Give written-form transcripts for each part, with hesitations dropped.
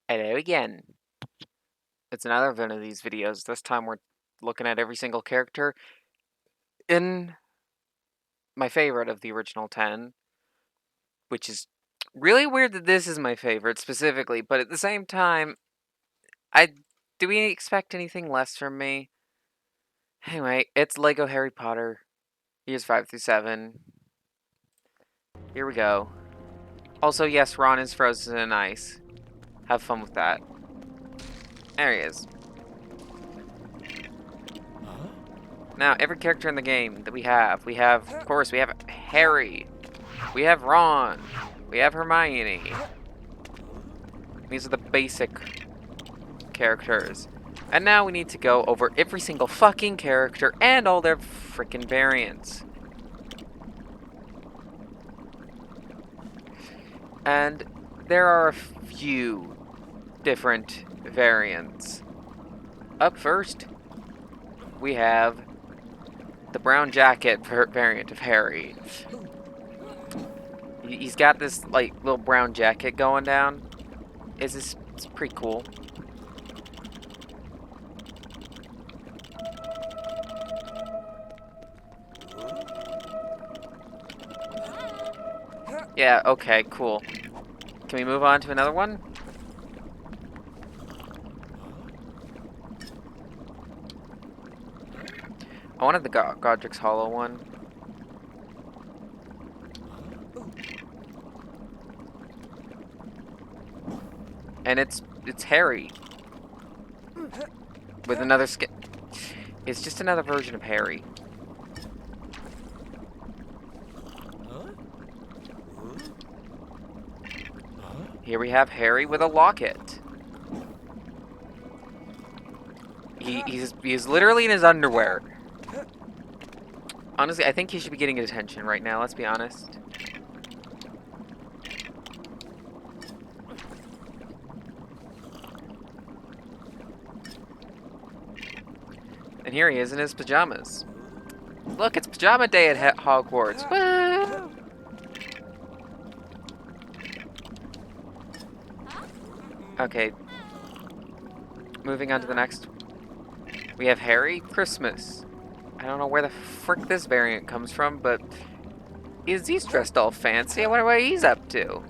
Hello again. It's another one of these videos. This time we're looking at every single character in my favorite of the original 10, which is really weird that this is my favorite specifically, but at the same time, do we expect anything less from me? Anyway, it's Lego Harry Potter, years 5 through 7. Here we go. Also, yes, Ron is frozen in ice. Have fun with that. There he is. Now, every character in the game that we have, of course, we have Harry, we have Ron, we have Hermione. These are the basic characters. And now we need to go over every single fucking character and all their freaking variants. And there are a few different variants. Up first, we have the brown jacket variant of Harry. He's got this like little brown jacket going down. It's pretty cool. Yeah, okay, cool. Can we move on to another one? I wanted the Godric's Hollow one. And it's Harry. With another skin. It's just another version of Harry. Here we have Harry with a locket. He's literally in his underwear. Honestly, I think he should be getting attention right now, let's be honest. And here he is in his pajamas. Look, it's pajama day at Hogwarts. Woo! Okay. Moving on to the next. We have Harry Christmas. I don't know where the frick this variant comes from, but he's dressed all fancy. I wonder what he's up to.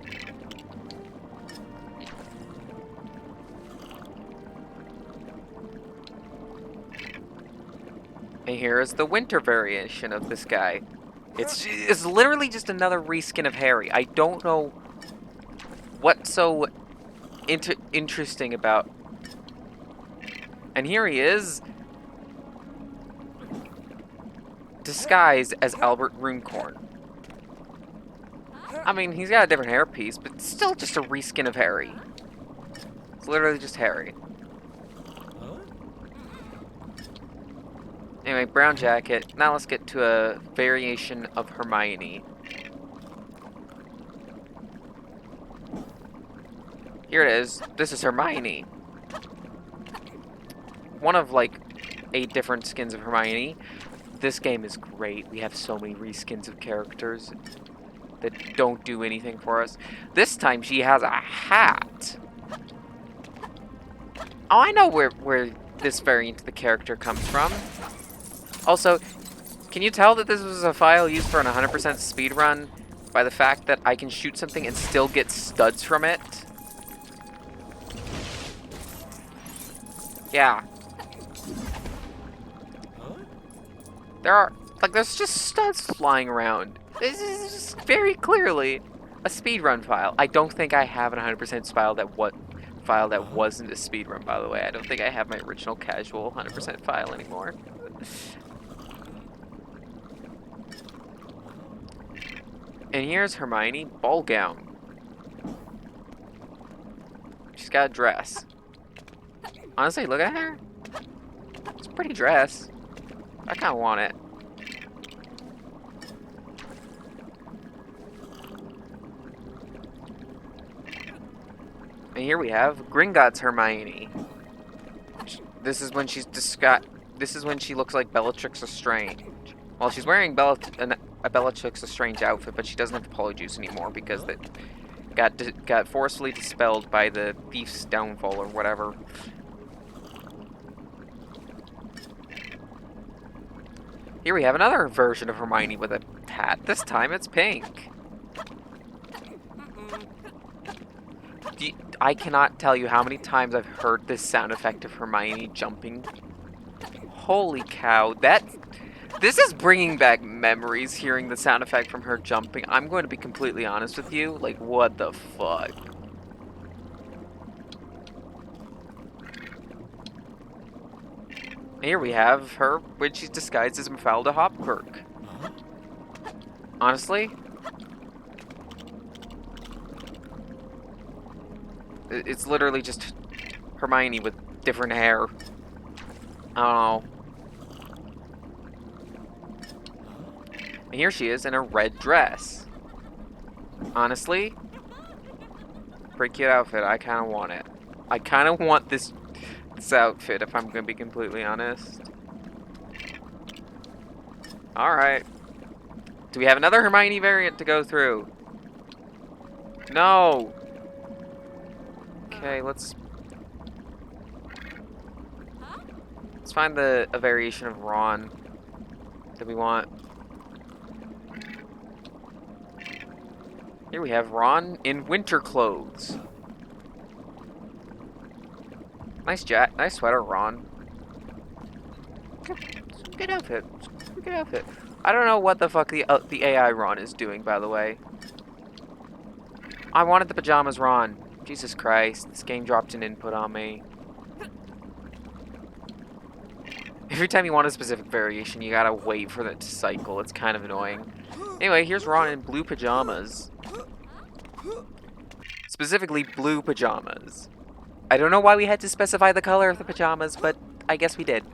And here is the winter variation of this guy. It's literally just another reskin of Harry. I don't know what's so interesting about. And here he is, disguised as Albert Runcorn. I mean, he's got a different hairpiece, but still just a reskin of Harry. It's literally just Harry. Anyway, brown jacket. Now let's get to a variation of Hermione. Here it is. This is Hermione. One of like 8 different skins of Hermione. This game is great. We have so many reskins of characters that don't do anything for us. This time she has a hat. Oh, I know where this variant of the character comes from. Also, can you tell that this was a file used for an 100% speedrun by the fact that I can shoot something and still get studs from it? Yeah. There's just studs flying around. This is just very clearly a speedrun file. I don't think I have an 100% file that wasn't a speedrun, by the way. I don't think I have my original casual 100% file anymore. And here's Hermione, ball gown. She's got a dress. Honestly, look at her. It's a pretty dress. I kind of want it. And here we have Gringotts Hermione. This is when This is when she looks like Bellatrix Lestrange. Well, she's wearing a Bellatrix Lestrange outfit, but she doesn't have the Polyjuice anymore because got forcefully dispelled by the thief's downfall or whatever. Here we have another version of Hermione with a hat. This time it's pink. I cannot tell you how many times I've heard this sound effect of Hermione jumping. Holy cow, this is bringing back memories, hearing the sound effect from her jumping. I'm going to be completely honest with you, like, what the fuck? Here we have her when she's disguised as Mafalda Hopkirk. Honestly, it's literally just Hermione with different hair. I don't know. And here she is in a red dress. Honestly, pretty cute outfit. I kind of want it. I kind of want this outfit, if I'm going to be completely honest. Alright. Do we have another Hermione variant to go through? No! Okay, let's find a variation of Ron that we want. Here we have Ron in winter clothes. Nice sweater, Ron. Good outfit. Good outfit. I don't know what the fuck the AI Ron is doing, by the way. I wanted the pajamas Ron. Jesus Christ, this game dropped an input on me. Every time you want a specific variation, you gotta wait for it to cycle. It's kind of annoying. Anyway, here's Ron in blue pajamas. Specifically, blue pajamas. I don't know why we had to specify the color of the pajamas, but I guess we did.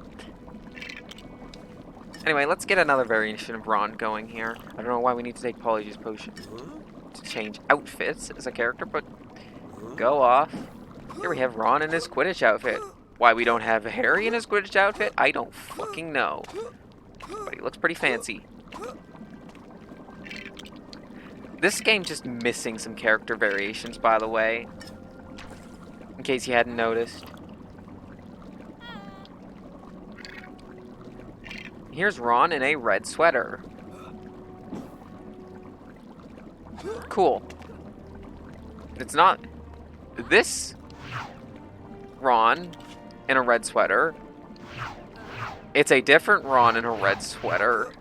Anyway, let's get another variation of Ron going here. I don't know why we need to take Polyjuice Potion to change outfits as a character, but go off. Here we have Ron in his Quidditch outfit. Why we don't have Harry in his Quidditch outfit, I don't fucking know. But he looks pretty fancy. This game's just missing some character variations, by the way. In case you hadn't noticed. Here's Ron in a red sweater. Cool. It's not this Ron in a red sweater. It's a different Ron in a red sweater.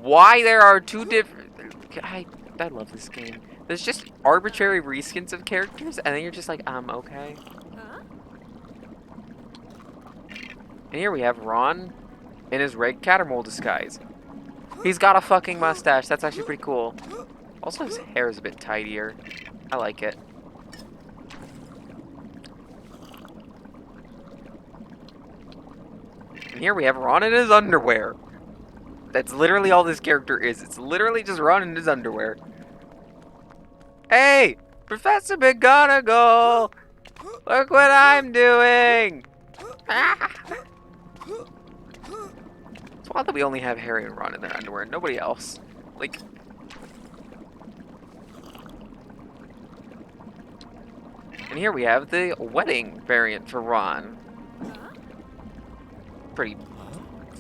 Why there are two different... I love this game. There's just arbitrary reskins of characters, and then you're just like, okay. And here we have Ron in his red Cattermole disguise. He's got a fucking mustache. That's actually pretty cool. Also, his hair is a bit tidier. I like it. And here we have Ron in his underwear. That's literally all this character is. It's literally just Ron in his underwear. Hey! Professor McGonagall! Look what I'm doing! Ah! It's wild that we only have Harry and Ron in their underwear and nobody else. Like... And here we have the wedding variant for Ron. Pretty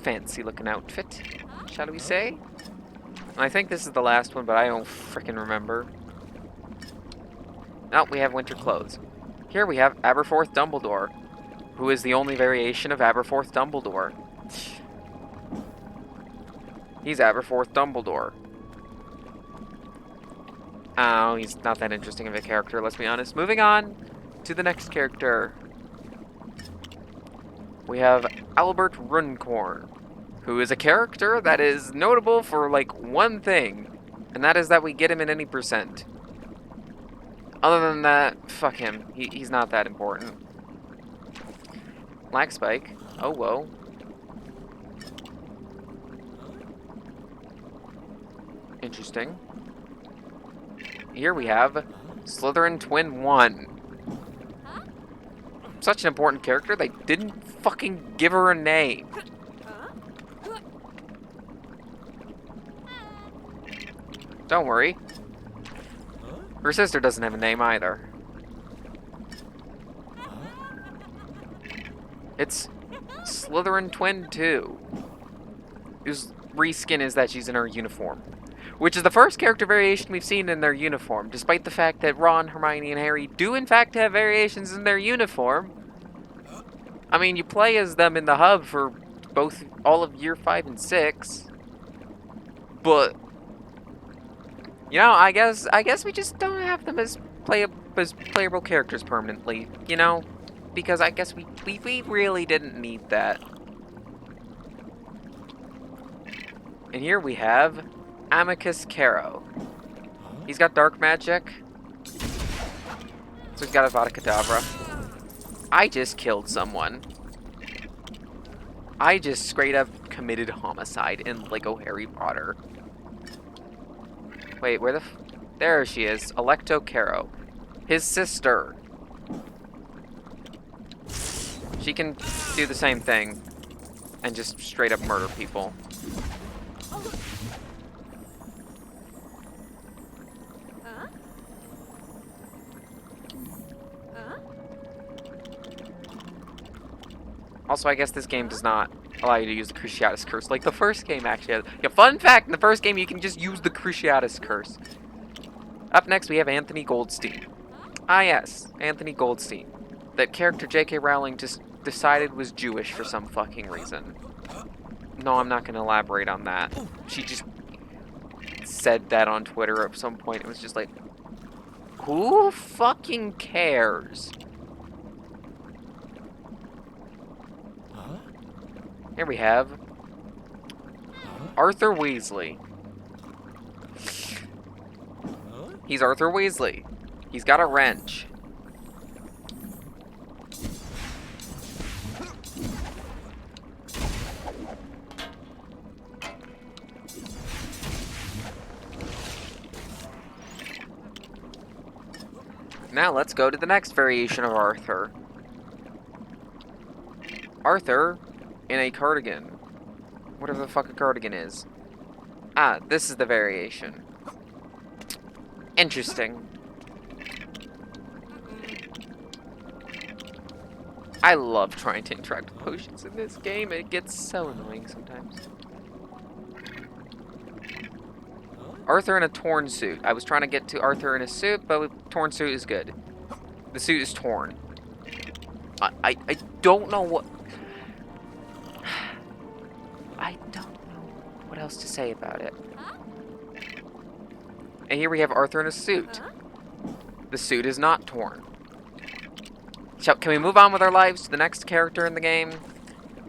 fancy looking outfit, shall we say? And I think this is the last one, but I don't frickin' remember. Now we have winter clothes. Here we have Aberforth Dumbledore, who is the only variation of Aberforth Dumbledore. He's Aberforth Dumbledore. Oh, he's not that interesting of a character, let's be honest. Moving on to the next character. We have Albert Runcorn, who is a character that is notable for, like, one thing, and that is that we get him in any percent. Other than that, fuck him. He's not that important. Black Spike. Oh, whoa. Interesting. Here we have Slytherin Twin 1. Such an important character, they didn't fucking give her a name. Don't worry. Her sister doesn't have a name either. It's Slytherin Twin 2. Whose reskin is that she's in her uniform. Which is the first character variation we've seen in their uniform, despite the fact that Ron, Hermione, and Harry do in fact have variations in their uniform. I mean, you play as them in the hub for all of year 5 and 6. But you know, I guess we just don't have them as playable characters permanently, you know? Because I guess we really didn't need that. And here we have Amicus Caro. He's got dark magic. So he's got Avada Kedavra. I just killed someone. I just straight up committed homicide in Lego Harry Potter. Wait, where the there she is. Alecto Caro. His sister. She can do the same thing and just straight up murder people. Also, I guess this game does not allow you to use the Cruciatus Curse like the first game actually has. Yeah, fun fact, in the first game you can just use the Cruciatus Curse. Up next we have Anthony Goldstein. Ah yes, Anthony Goldstein. That character J.K. Rowling just decided was Jewish for some fucking reason. No, I'm not going to elaborate on that. She just said that on Twitter at some point. It was just like, who fucking cares? Here we have Arthur Weasley. He's Arthur Weasley. He's got a wrench. Now let's go to the next variation of Arthur. Arthur in a cardigan. Whatever the fuck a cardigan is. Ah, this is the variation. Interesting. I love trying to interact with potions in this game. It gets so annoying sometimes. Arthur in a torn suit. I was trying to get to Arthur in a suit, but torn suit is good. The suit is torn. I don't know what... I don't know what else to say about it. And here we have Arthur in a suit. The suit is not torn. Can we move on with our lives to the next character in the game?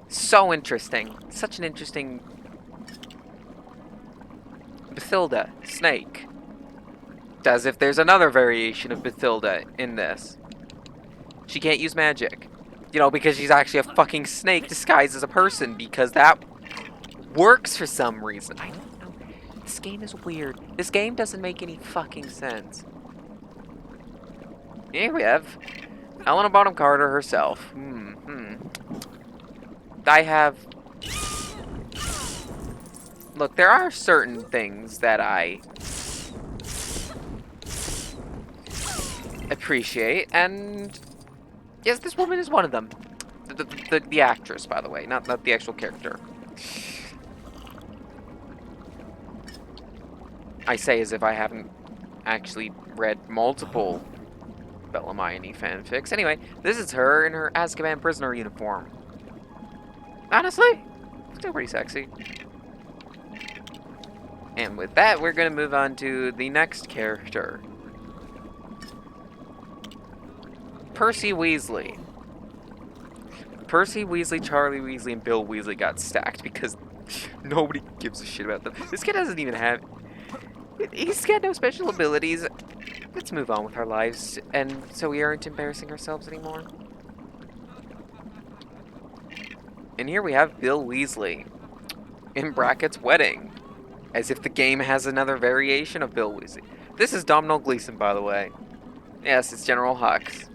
So interesting. Such an interesting... Bathilda, Snake. As if there's another variation of Bathilda in this. She can't use magic. You know, because she's actually a fucking snake disguised as a person, because that works for some reason. I don't know. This game is weird. This game doesn't make any fucking sense. Here we have Helena Bonham Carter herself. I have... Look, there are certain things that I appreciate, and yes, this woman is one of them. The actress, by the way, not the actual character. I say as if I haven't actually read multiple Bellarmine fanfics. Anyway, this is her in her Azkaban prisoner uniform. Honestly, still pretty sexy. And with that, we're going to move on to the next character. Percy Weasley. Percy Weasley, Charlie Weasley, and Bill Weasley got stacked because nobody gives a shit about them. This kid doesn't even have... He's got no special abilities. Let's move on with our lives, and so we aren't embarrassing ourselves anymore. And here we have Bill Weasley. In brackets, wedding. As if the game has another variation of Bill Weasley. This is Domhnall Gleeson, by the way. Yes, it's General Hux.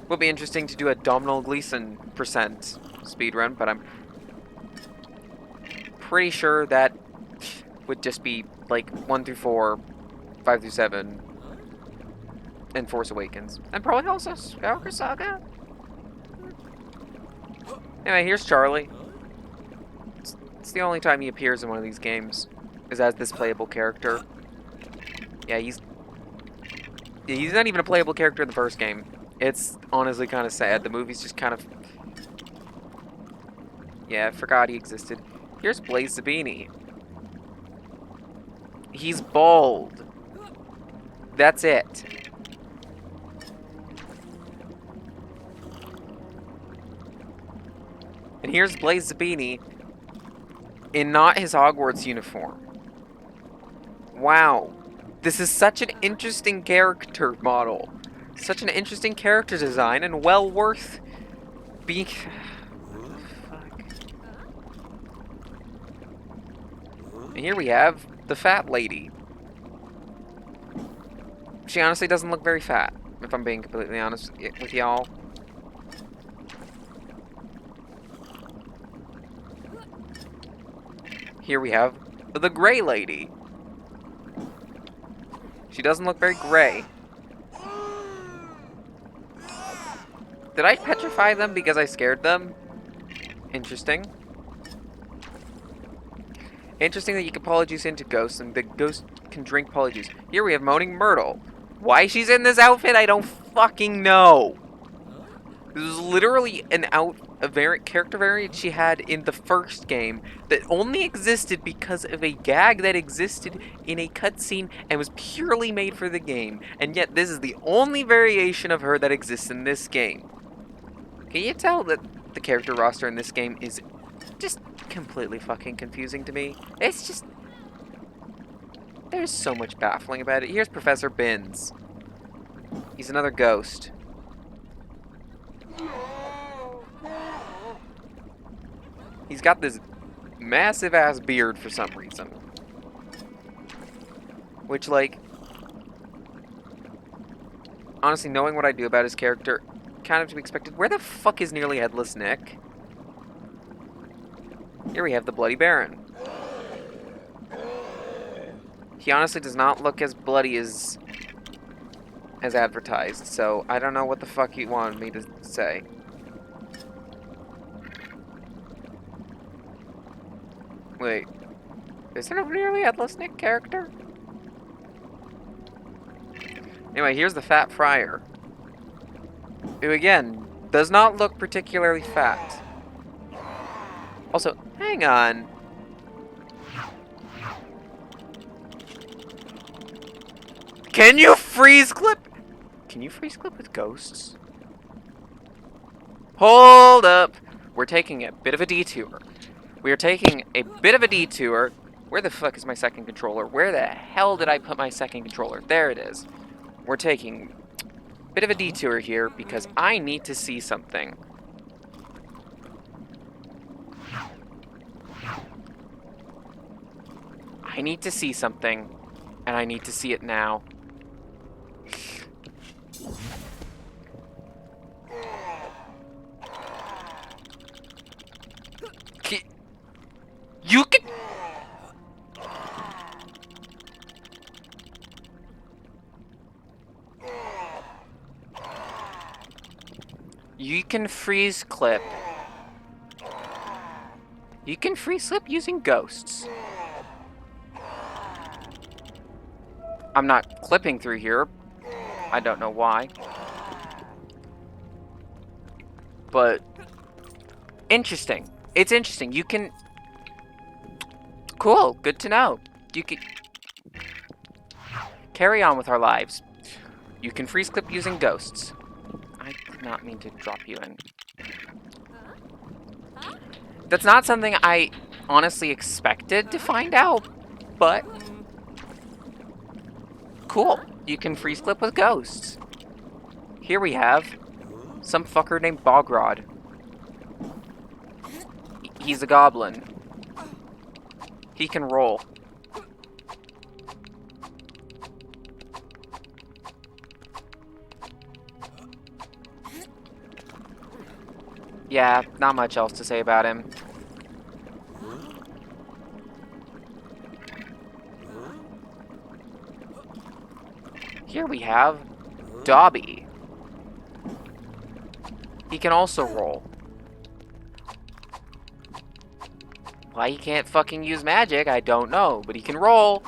Would be interesting to do a Domhnall Gleeson % speedrun, but I'm pretty sure that would just be like 1 through 4 5 through 7, and Force Awakens. And probably also Skywalker Saga? Anyway, here's Charlie. It's the only time he appears in one of these games, is as this playable character. Yeah, he's not even a playable character in the first game. It's honestly kind of sad. The movie's just kind of... Yeah, I forgot he existed. Here's Blaze Zabini. He's bald. That's it. And here's Blaze Zabini in not his Hogwarts uniform. Wow. This is such an interesting character model. Such an interesting character design and well worth being... Fuck. And here we have the fat lady. She honestly doesn't look very fat, if I'm being completely honest with y'all. Here we have the gray lady. She doesn't look very gray. Did I petrify them because I scared them? Interesting. Interesting that you can polyjuice into ghosts, and the ghost can drink polyjuice. Here we have Moaning Myrtle. Why she's in this outfit, I don't fucking know. This was literally a character variant she had in the first game that only existed because of a gag that existed in a cutscene and was purely made for the game. And yet this is the only variation of her that exists in this game. Can you tell that the character roster in this game is just completely fucking confusing to me? It's just... There's so much baffling about it. Here's Professor Binns. He's another ghost. He's got this massive ass beard for some reason. Which, like, honestly, knowing what I do about his character, kind of to be expected. Where the fuck is Nearly Headless Nick? Here we have the Bloody Baron. He honestly does not look as bloody as advertised, so I don't know what the fuck he wanted me to say. Wait, is there a Nearly Headless Nick character? Anyway, here's the Fat Friar, who again does not look particularly fat. Also, hang on. Can you freeze clip? Can you freeze clip with ghosts? Hold up. We're taking a bit of a detour. We are taking a bit of a detour. Where the fuck is my second controller? Where the hell did I put my second controller? There it is. We're taking a bit of a detour here because I need to see something. I need to see something, and I need to see it now. You can... You can freeze clip. You can freeze clip using ghosts. I'm not clipping through here. I don't know why. But interesting. It's interesting. You can... Cool. Good to know. You can... Carry on with our lives. You can freeze clip using ghosts. I did not mean to drop you in. That's not something I honestly expected to find out, but... Cool. You can freeze clip with ghosts. Here we have some fucker named Bogrod. He's a goblin. He can roll. Yeah, not much else to say about him. Here we have Dobby. He can also roll. Why he can't fucking use magic, I don't know, but he can roll.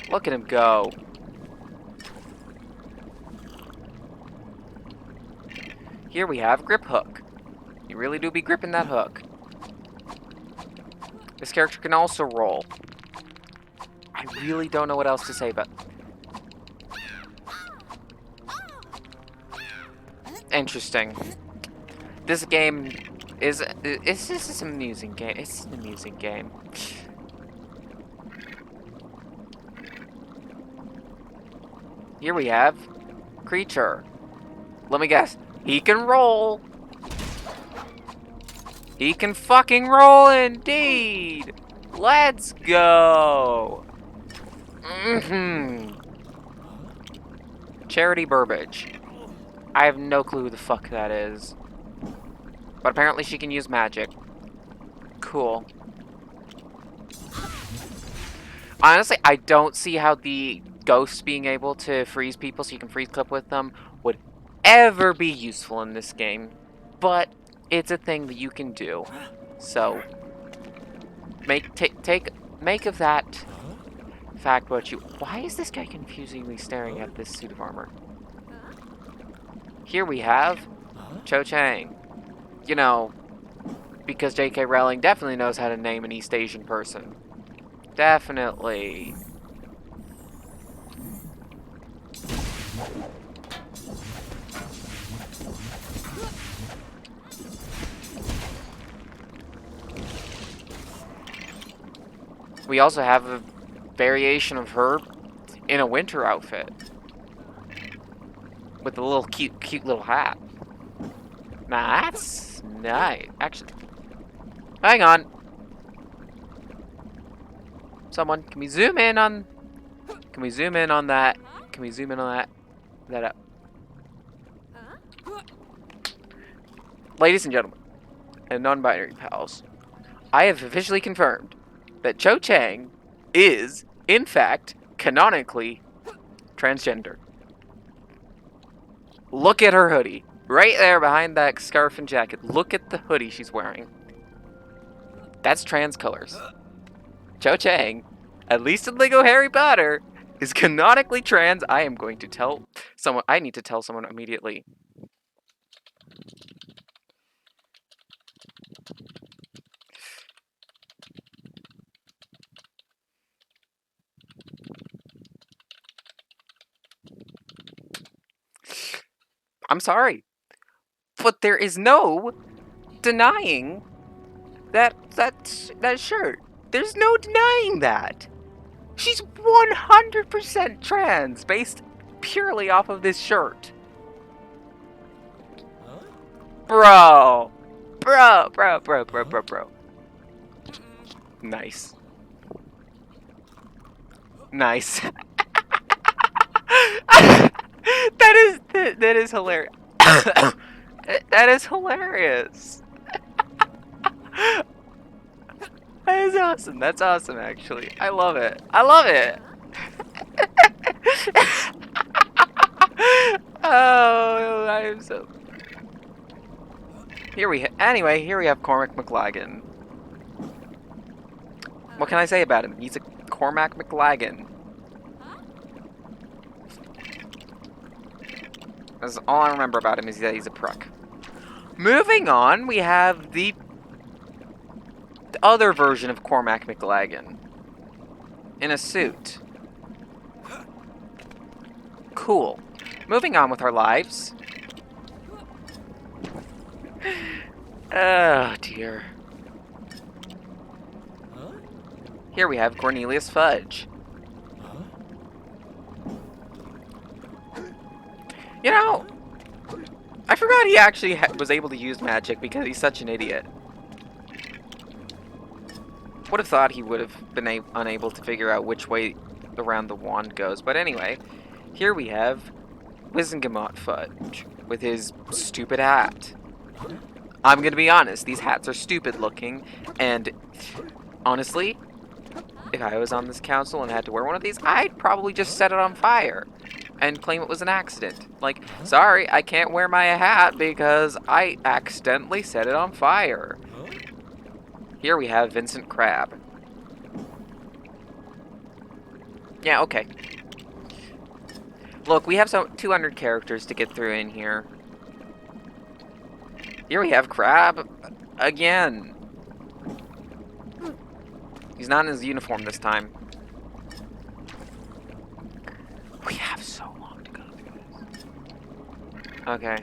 Look at him go. Here we have Grip Hook. You really do be gripping that hook. This character can also roll. I really don't know what else to say, but... Interesting. This game is... It's just an amusing game. It's an amusing game. Here we have Creature. Let me guess. He can roll. He can fucking roll indeed. Let's go. Charity Burbage. I have no clue who the fuck that is. But apparently she can use magic. Cool. Honestly, I don't see how the ghosts being able to freeze people so you can freeze clip with them would ever be useful in this game. But it's a thing that you can do. So make of that fact what you... Why is this guy confusingly staring at this suit of armor? Here we have Cho Chang. You know, because J.K. Rowling definitely knows how to name an East Asian person. Definitely. We also have a variation of her in a winter outfit. With a little cute little hat. Nah, that's nice. Actually, hang on. Someone, can we zoom in on... Can we zoom in on that? Can we zoom in on that up? Ladies and gentlemen, and non-binary pals, I have officially confirmed that Cho Chang is, in fact, canonically transgender. Look at her hoodie. Right there behind that scarf and jacket. Look at the hoodie she's wearing. That's trans colors. Cho Chang, at least in Lego Harry Potter, is canonically trans. I am going to tell someone. I need to tell someone immediately. I'm sorry, but there is no denying that shirt. There's no denying that. She's 100% trans based purely off of this shirt. Bro. Nice. Nice. That is hilarious. That is hilarious. That is awesome. That's awesome, actually. I love it. I love it. Oh, I am so... Anyway, here we have Cormac McLagan. What can I say about him? He's a Cormac McLagan. That's all I remember about him, is that he's a pruck. Moving on, we have the other version of Cormac McLagan. In a suit. Cool. Moving on with our lives. Oh, dear. Here we have Cornelius Fudge. You know, I forgot he actually was able to use magic because he's such an idiot. Would have thought he would have been unable to figure out which way around the wand goes. But anyway, here we have Wizengamot Fudge with his stupid hat. I'm gonna be honest, these hats are stupid looking, and honestly, if I was on this council and had to wear one of these, I'd probably just set it on fire. and claim it was an accident. Like, sorry, I can't wear my hat because I accidentally set it on fire. Here we have Vincent Crabbe. Yeah, okay. Look, we have some 200 characters to get through in here. Here we have Crabbe again. He's not in his uniform this time. We have so long to go through this. Okay.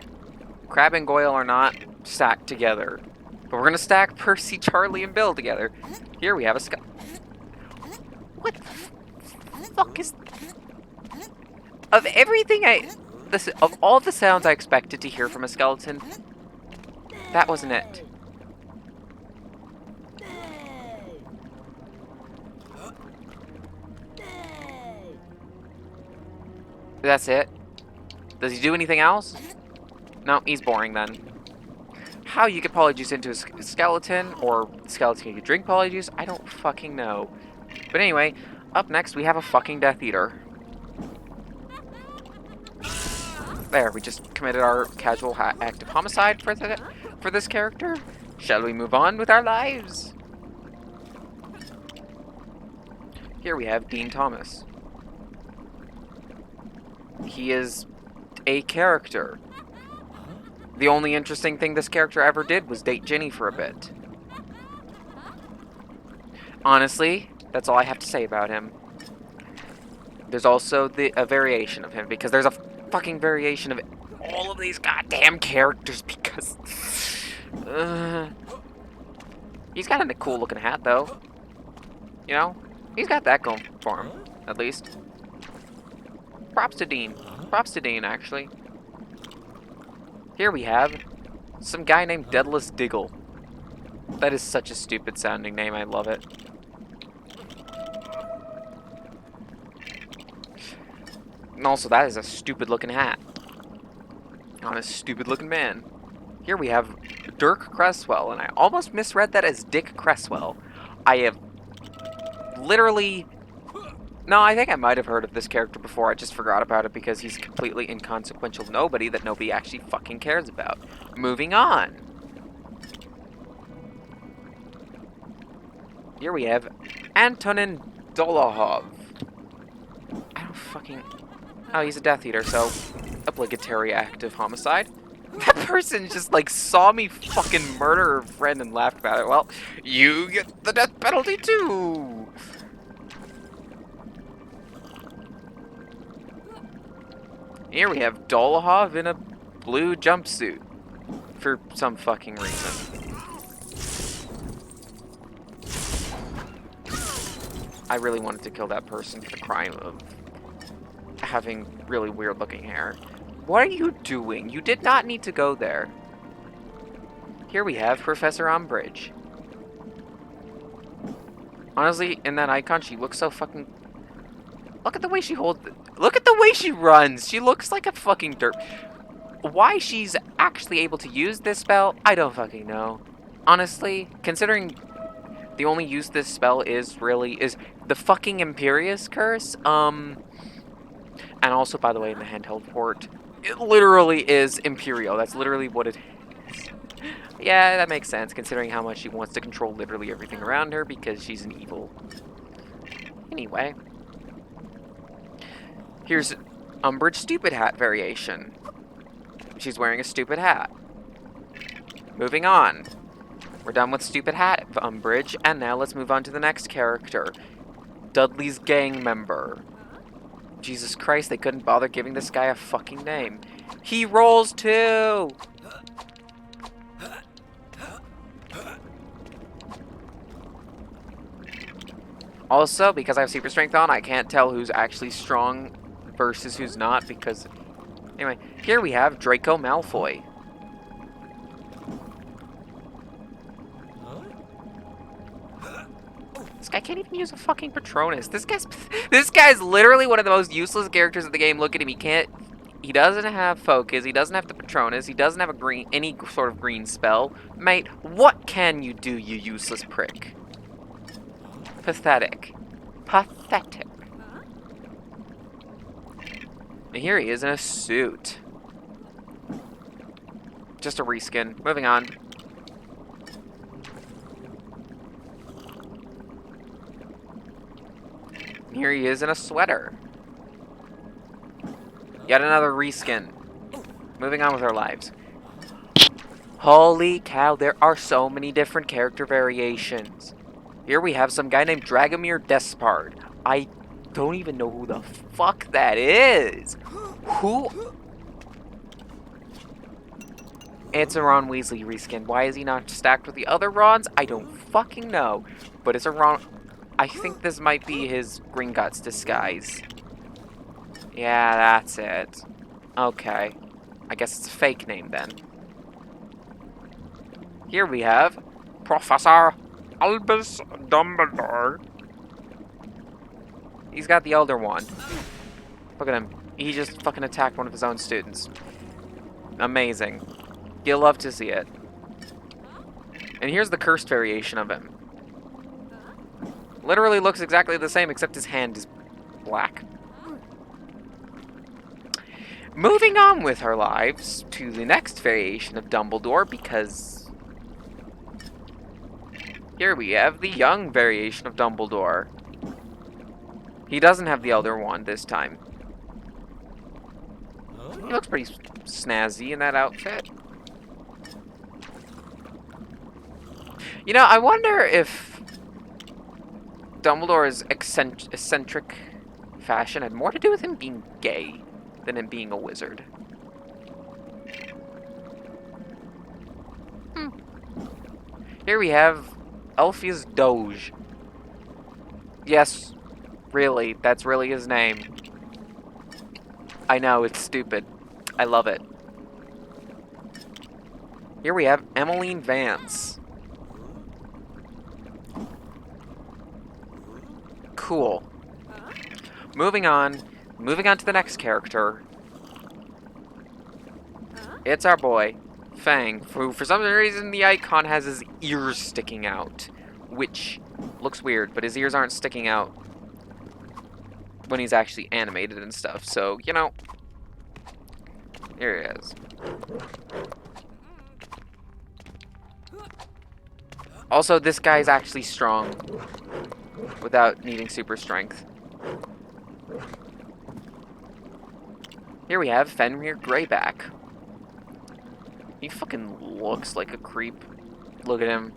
Crabbe and Goyle are not stacked together. But we're gonna stack Percy, Charlie, and Bill together. Here we have a What the fuck is... Of everything of all the sounds I expected to hear from a skeleton, that wasn't it. That's it? Does he do anything else? No, he's boring then. How you get polyjuice into a skeleton, or skeleton could drink polyjuice, I don't fucking know. But anyway, up next we have a fucking Death Eater. There, we just committed our casual act of homicide for this character. Shall we move on with our lives? Here we have Dean Thomas. He is a character. The only interesting thing this character ever did was date Ginny for a bit. Honestly, that's all I have to say about him. There's also a variation of him, because there's a fucking variation of all of these goddamn characters, because... he's got a cool looking hat, though. You know? He's got that going for him, at least. Props to Dean. Props to Dean, actually. Here we have some guy named Deadless Diggle. That is such a stupid sounding name, I love it. And also, that is a stupid looking hat on a stupid looking man. Here we have Dirk Cresswell, and I almost misread that as Dick Cresswell. I have literally... No, I think I might have heard of this character before. I just forgot about it because he's a completely inconsequential nobody that nobody actually fucking cares about. Moving on. Here we have Antonin Dolohov. I don't fucking... Oh, he's a Death Eater, so obligatory act of homicide. That person just, like, saw me fucking murder her friend and laughed about it. Well, you get the death penalty too! Here we have Dolohov in a blue jumpsuit. For some fucking reason. I really wanted to kill that person for the crime of having really weird looking hair. What are you doing? You did not need to go there. Here we have Professor Umbridge. Honestly, in that icon, she looks so fucking... Look at the way she holds... Look at the way she runs! She looks like a fucking dirt... Why she's actually able to use this spell, I don't fucking know. Honestly, considering the only use this spell is the fucking Imperious Curse, and also, by the way, in the handheld port, it literally is Imperial. That's literally what it is. Yeah, that makes sense, considering how much she wants to control literally everything around her, because she's an evil. Anyway. Here's Umbridge Stupid Hat variation. She's wearing a stupid hat. Moving on. We're done with Stupid Hat Umbridge, and now let's move on to the next character. Dudley's gang member. Jesus Christ, they couldn't bother giving this guy a fucking name. He rolls too! Also, because I have super strength on, I can't tell who's actually strong versus who's not, because... Anyway, here we have Draco Malfoy. This guy can't even use a fucking Patronus. This guy's literally one of the most useless characters in the game. Look at him. He doesn't have focus. He doesn't have the Patronus. He doesn't have any sort of green spell. Mate, what can you do, you useless prick? Pathetic. Pathetic. And here he is in a suit. Just a reskin. Moving on. And here he is in a sweater. Yet another reskin. Moving on with our lives. Holy cow, there are so many different character variations. Here we have some guy named Dragomir Despard. I don't even know who the fuck that is. Who? It's a Ron Weasley reskin. Why is he not stacked with the other Rons? I don't fucking know. But it's a Ron... I think this might be his Gringotts disguise. Yeah, that's it. Okay. I guess it's a fake name then. Here we have Professor Albus Dumbledore. He's got the Elder Wand. Look at him. He just fucking attacked one of his own students. Amazing. You'll love to see it. And here's the cursed variation of him. Literally looks exactly the same, except his hand is black. Moving on with our lives to the next variation of Dumbledore, because here we have the young variation of Dumbledore. He doesn't have the Elder Wand this time. He looks pretty snazzy in that outfit. You know, I wonder if Dumbledore's eccentric fashion had more to do with him being gay than him being a wizard. Here we have Elphius Doge. Yes, really, that's really his name. I know, it's stupid. I love it. Here we have Emmeline Vance. Cool. Moving on to the next character. It's our boy, Fang, who for some reason the icon has his ears sticking out, which looks weird, but his ears aren't sticking out when he's actually animated and stuff, so, you know, here he is. Also, this guy's actually strong without needing super strength. Here we have Fenrir Greyback. He fucking looks like a creep. Look at him.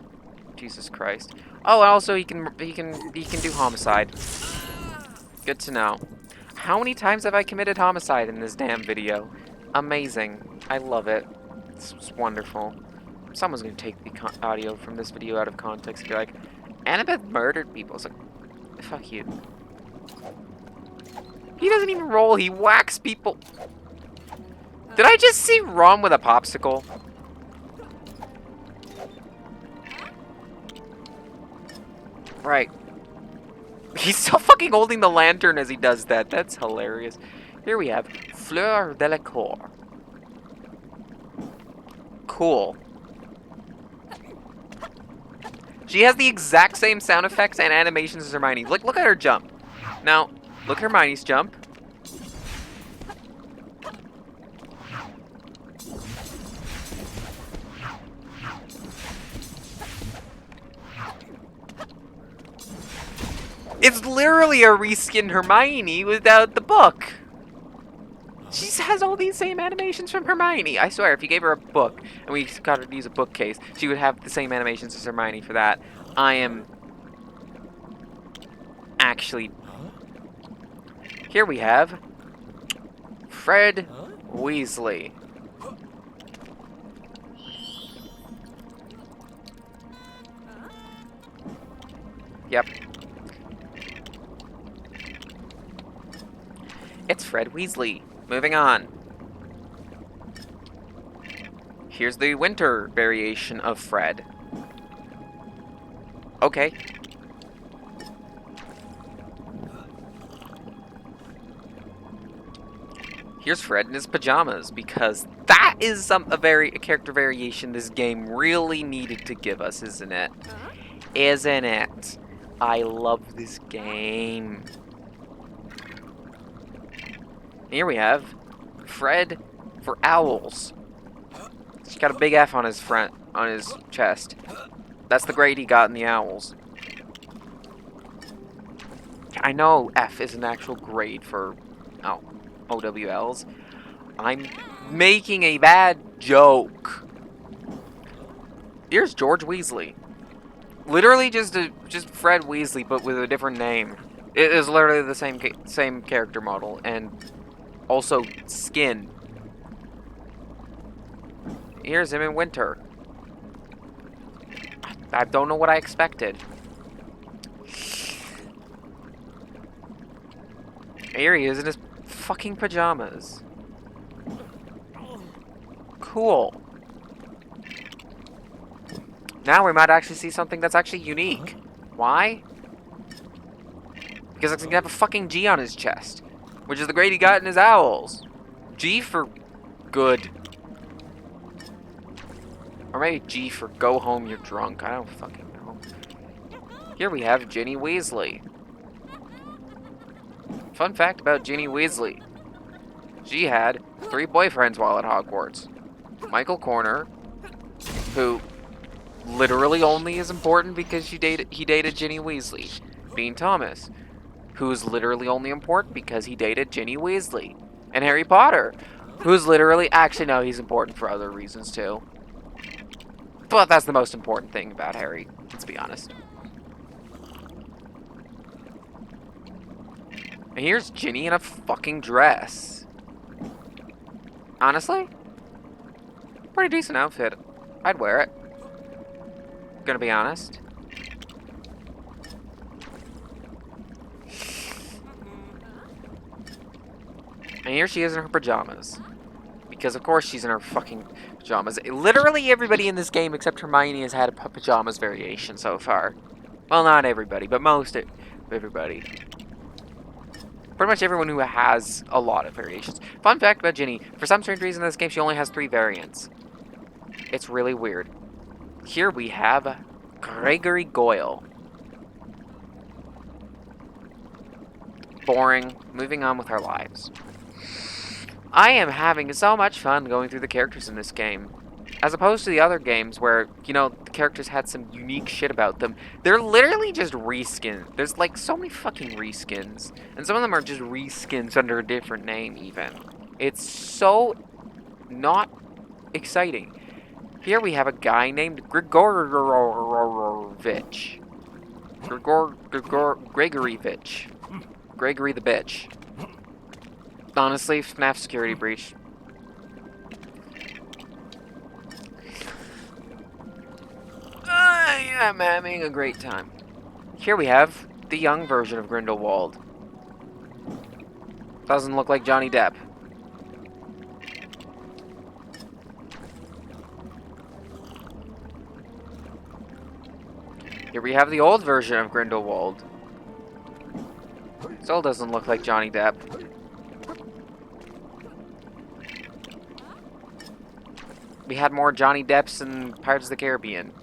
Jesus Christ. Oh, and also he can do homicide. Good to know. How many times have I committed homicide in this damn video? Amazing. I love it. It's wonderful. Someone's gonna take the audio from this video out of context and be like, Annabeth murdered people. It's like, fuck you. He doesn't even roll, he whacks people. Did I just see Ron with a popsicle? Right. He's still fucking holding the lantern as he does that. That's hilarious. Here we have Fleur Delacour. Cool. She has the exact same sound effects and animations as Hermione. Look at her jump. Now, look at Hermione's jump. It's literally a reskinned Hermione without the book. She has all these same animations from Hermione. I swear, if you gave her a book and we got her to use a bookcase, she would have the same animations as Hermione for that. I am actually... Here we have Fred Weasley. Yep. It's Fred Weasley. Moving on. Here's the winter variation of Fred. Okay. Here's Fred in his pajamas, because that is a character variation this game really needed to give us, isn't it? Isn't it? I love this game. Here we have Fred for owls. He's got a big F on his chest. That's the grade he got in the owls. I know F is an actual grade for OWLs. I'm making a bad joke. Here's George Weasley. Literally just Fred Weasley, but with a different name. It is literally the same character model, and also skin. Here's him in winter. I don't know what I expected. Here he is in his fucking pajamas. Cool. Now we might actually see something that's actually unique. Why? Because it's gonna have a fucking G on his chest, which is the grade he got in his owls. G for good. Or maybe G for go home, you're drunk. I don't fucking know. Here we have Ginny Weasley. Fun fact about Ginny Weasley. She had 3 boyfriends while at Hogwarts. Michael Corner, who literally only is important because he dated Ginny Weasley. Bean Thomas, who's literally only important because he dated Ginny Weasley. And Harry Potter, who's literally... Actually, no, he's important for other reasons, too. But that's the most important thing about Harry, let's be honest. And here's Ginny in a fucking dress. Honestly, pretty decent outfit. I'd wear it. Gonna be honest. And here she is in her pajamas. Because of course she's in her fucking pajamas. Literally everybody in this game except Hermione has had a pajamas variation so far. Well, not everybody, but most everybody. Pretty much everyone who has a lot of variations. Fun fact about Ginny, for some strange reason in this game she only has 3 variants. It's really weird. Here we have Gregory Goyle. Boring. Moving on with our lives. I am having so much fun going through the characters in this game. As opposed to the other games where, you know, the characters had some unique shit about them. They're literally just reskins. There's like so many fucking reskins. And some of them are just reskins under a different name even. It's so not exciting. Here we have a guy named Grigorovich. Gregorevich. Gregory the bitch. Honestly, FNAF security breach. I am having a great time. Here we have the young version of Grindelwald. Doesn't look like Johnny Depp. Here we have the old version of Grindelwald. Still doesn't look like Johnny Depp. We had more Johnny Depps in Pirates of the Caribbean.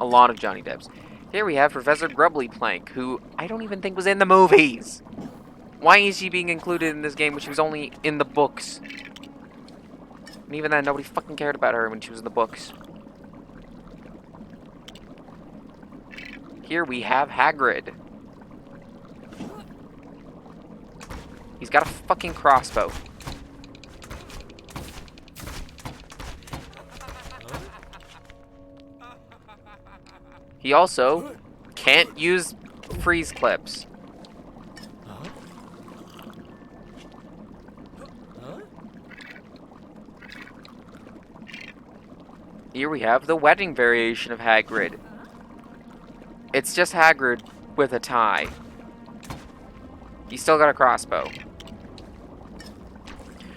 A lot of Johnny Depps. Here we have Professor Grubbly Plank, who I don't even think was in the movies. Why is she being included in this game when she was only in the books? And even then, nobody fucking cared about her when she was in the books. Here we have Hagrid. He's got a fucking crossbow. He also can't use freeze clips. Here we have the wedding variation of Hagrid. It's just Hagrid with a tie. He's still got a crossbow.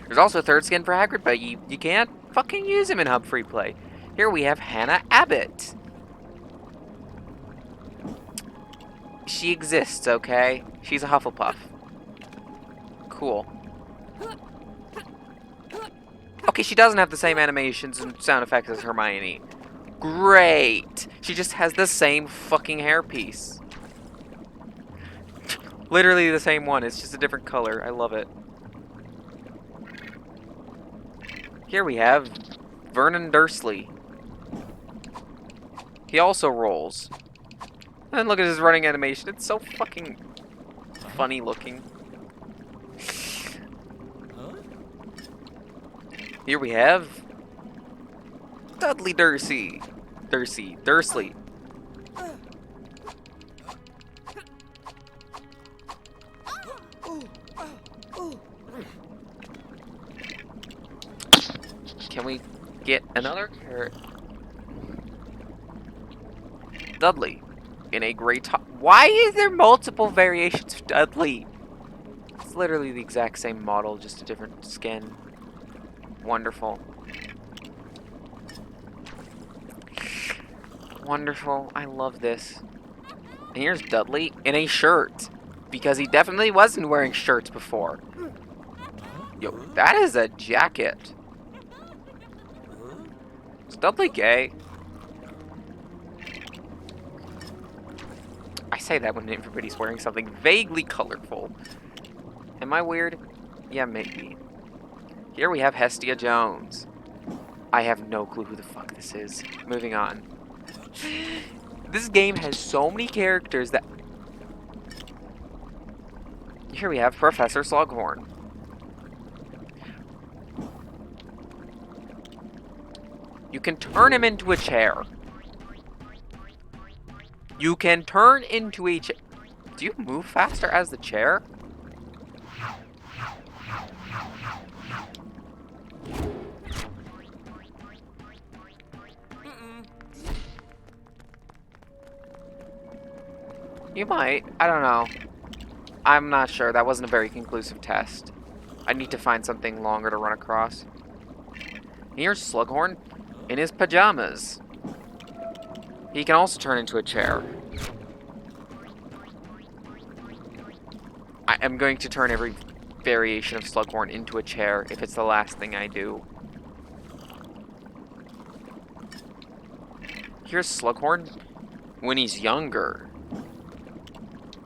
There's also a third skin for Hagrid, but you can't fucking use him in Hub Free Play. Here we have Hannah Abbott. She exists, okay? She's a Hufflepuff. Cool. Okay, she doesn't have the same animations and sound effects as Hermione. Great! She just has the same fucking hairpiece. Literally the same one, it's just a different color. I love it. Here we have Vernon Dursley. He also rolls. And look at his running animation. It's so fucking funny looking. Here we have Dudley Dursley. Dursley. Can we get another character? Dudley in a gray top. Why is there multiple variations of Dudley? It's literally the exact same model, just a different skin. Wonderful. Wonderful. I love this. And here's Dudley in a shirt. Because he definitely wasn't wearing shirts before. Yo, that is a jacket. Is Dudley gay? I say that when everybody's wearing something vaguely colorful. Am I weird? Yeah, maybe. Here we have Hestia Jones. I have no clue who the fuck this is. Moving on. This game has so many characters that... Here we have Professor Slughorn. You can turn him into a chair. You can turn into a chair. Do you move faster as the chair? You might. I don't know. I'm not sure. That wasn't a very conclusive test. I need to find something longer to run across. Here's Slughorn in his pajamas. He can also turn into a chair. I am going to turn every variation of Slughorn into a chair if it's the last thing I do. Here's Slughorn when he's younger.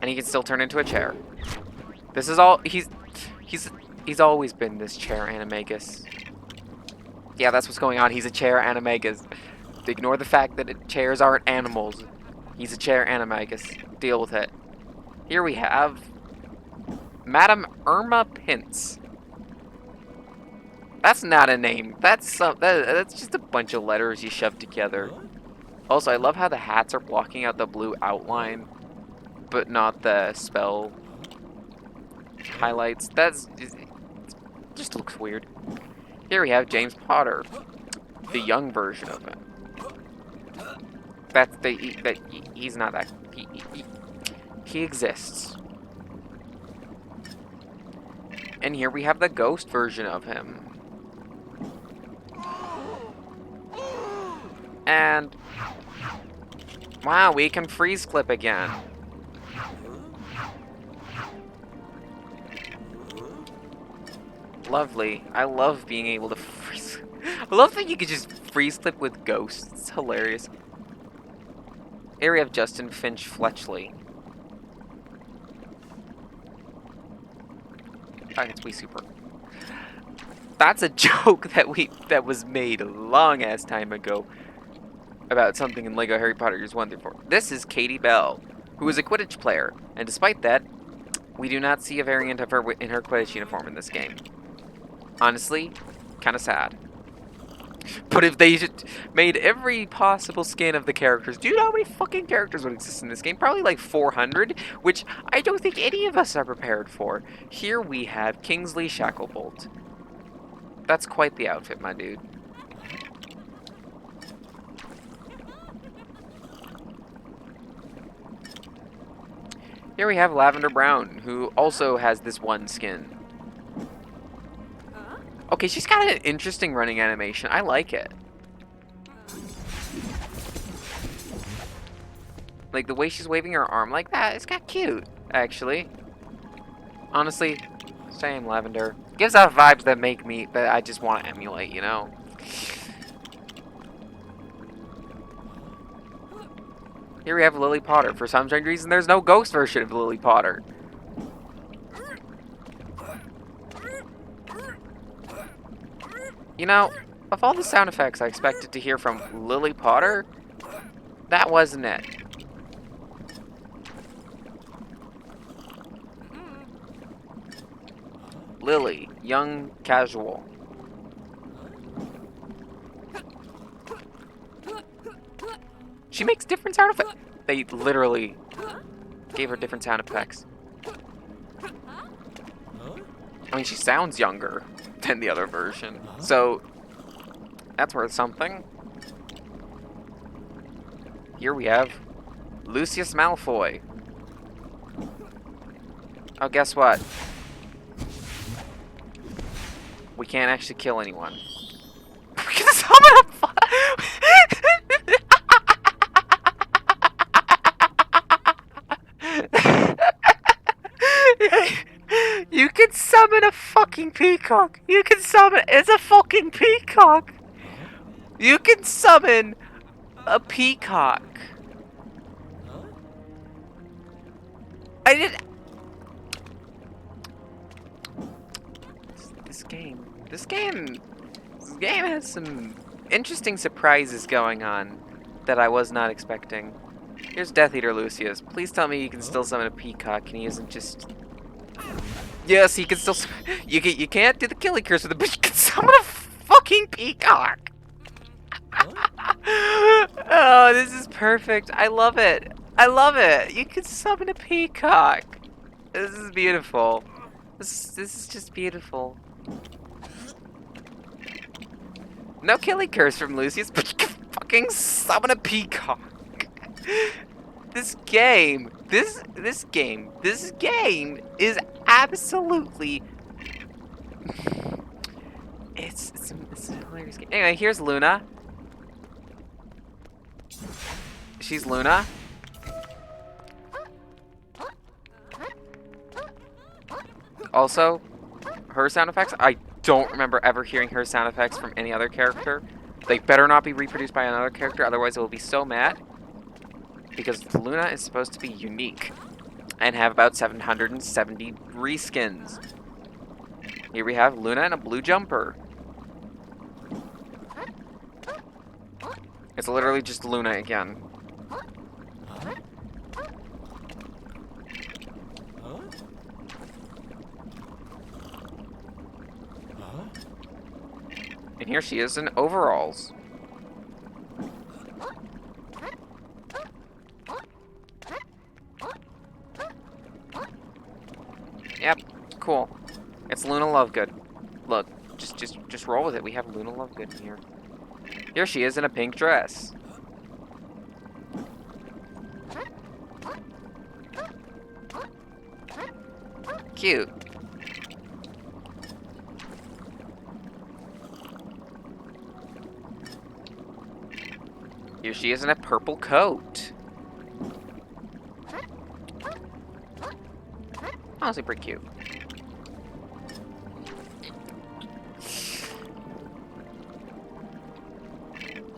And he can still turn into a chair. This is all he's always been this chair animagus. Yeah, that's what's going on. He's a chair animagus. Ignore the fact that chairs aren't animals. He's a chair animagus. Deal with it. Here we have Madame Irma Pince. That's not a name. That's just a bunch of letters you shoved together. Also, I love how the hats are blocking out the blue outline, but not the spell highlights. It just looks weird. Here we have James Potter, the young version of him. He's not that. He exists. And here we have the ghost version of him. And wow, we can freeze clip again. Lovely. I love being able to freeze. I love that you could just freeze clip with ghosts. It's hilarious. Area of Justin Finch Fletchley. It's Wii Super. That's a joke that was made a long ass time ago about something in Lego Harry Potter Years 1 through 4. This is Katie Bell, who is a Quidditch player, and despite that, we do not see a variant of her in her Quidditch uniform in this game. Honestly, kind of sad. But if they made every possible skin of the characters, do you know how many fucking characters would exist in this game? Probably like 400, which I don't think any of us are prepared for. Here we have Kingsley Shacklebolt. That's quite the outfit, my dude. Here we have Lavender Brown, who also has this one skin. Okay, she's got an interesting running animation. I like it. Like, the way she's waving her arm like that, it's kind of cute, actually. Honestly, same Lavender. Gives off vibes that I just want to emulate, you know? Here we have Lily Potter. For some strange reason, there's no ghost version of Lily Potter. You know, of all the sound effects I expected to hear from Lily Potter, that wasn't it. Lily, young casual. She makes different sound effects. They literally gave her different sound effects. I mean, she sounds younger than the other version, so that's worth something. Here we have Lucius Malfoy. Oh, guess what? We can't actually kill anyone. We can summon a You can summon a fucking peacock. You can summon. It's a fucking peacock. You can summon a peacock. I did. This game has some interesting surprises going on that I was not expecting. Here's Death Eater Lucius. Please tell me you can still summon a peacock and he isn't just. Yes, he can still. You can't do the killing curse with it, but you can summon a fucking peacock. Oh, this is perfect. I love it. I love it. You can summon a peacock. This is beautiful. This is just beautiful. No killing curse from Lucius, but you can fucking summon a peacock. This game is absolutely. It's a hilarious game. Anyway, here's Luna. She's Luna. Also, her sound effects, I don't remember ever hearing her sound effects from any other character. They better not be reproduced by another character, otherwise I will be so mad. Because Luna is supposed to be unique and have about 770 reskins. Here we have Luna in a blue jumper. It's literally just Luna again. And here she is in overalls. Yep, cool. It's Luna Lovegood. Look, just roll with it. We have Luna Lovegood here. Here she is in a pink dress. Cute. Here she is in a purple coat. Honestly, pretty cute.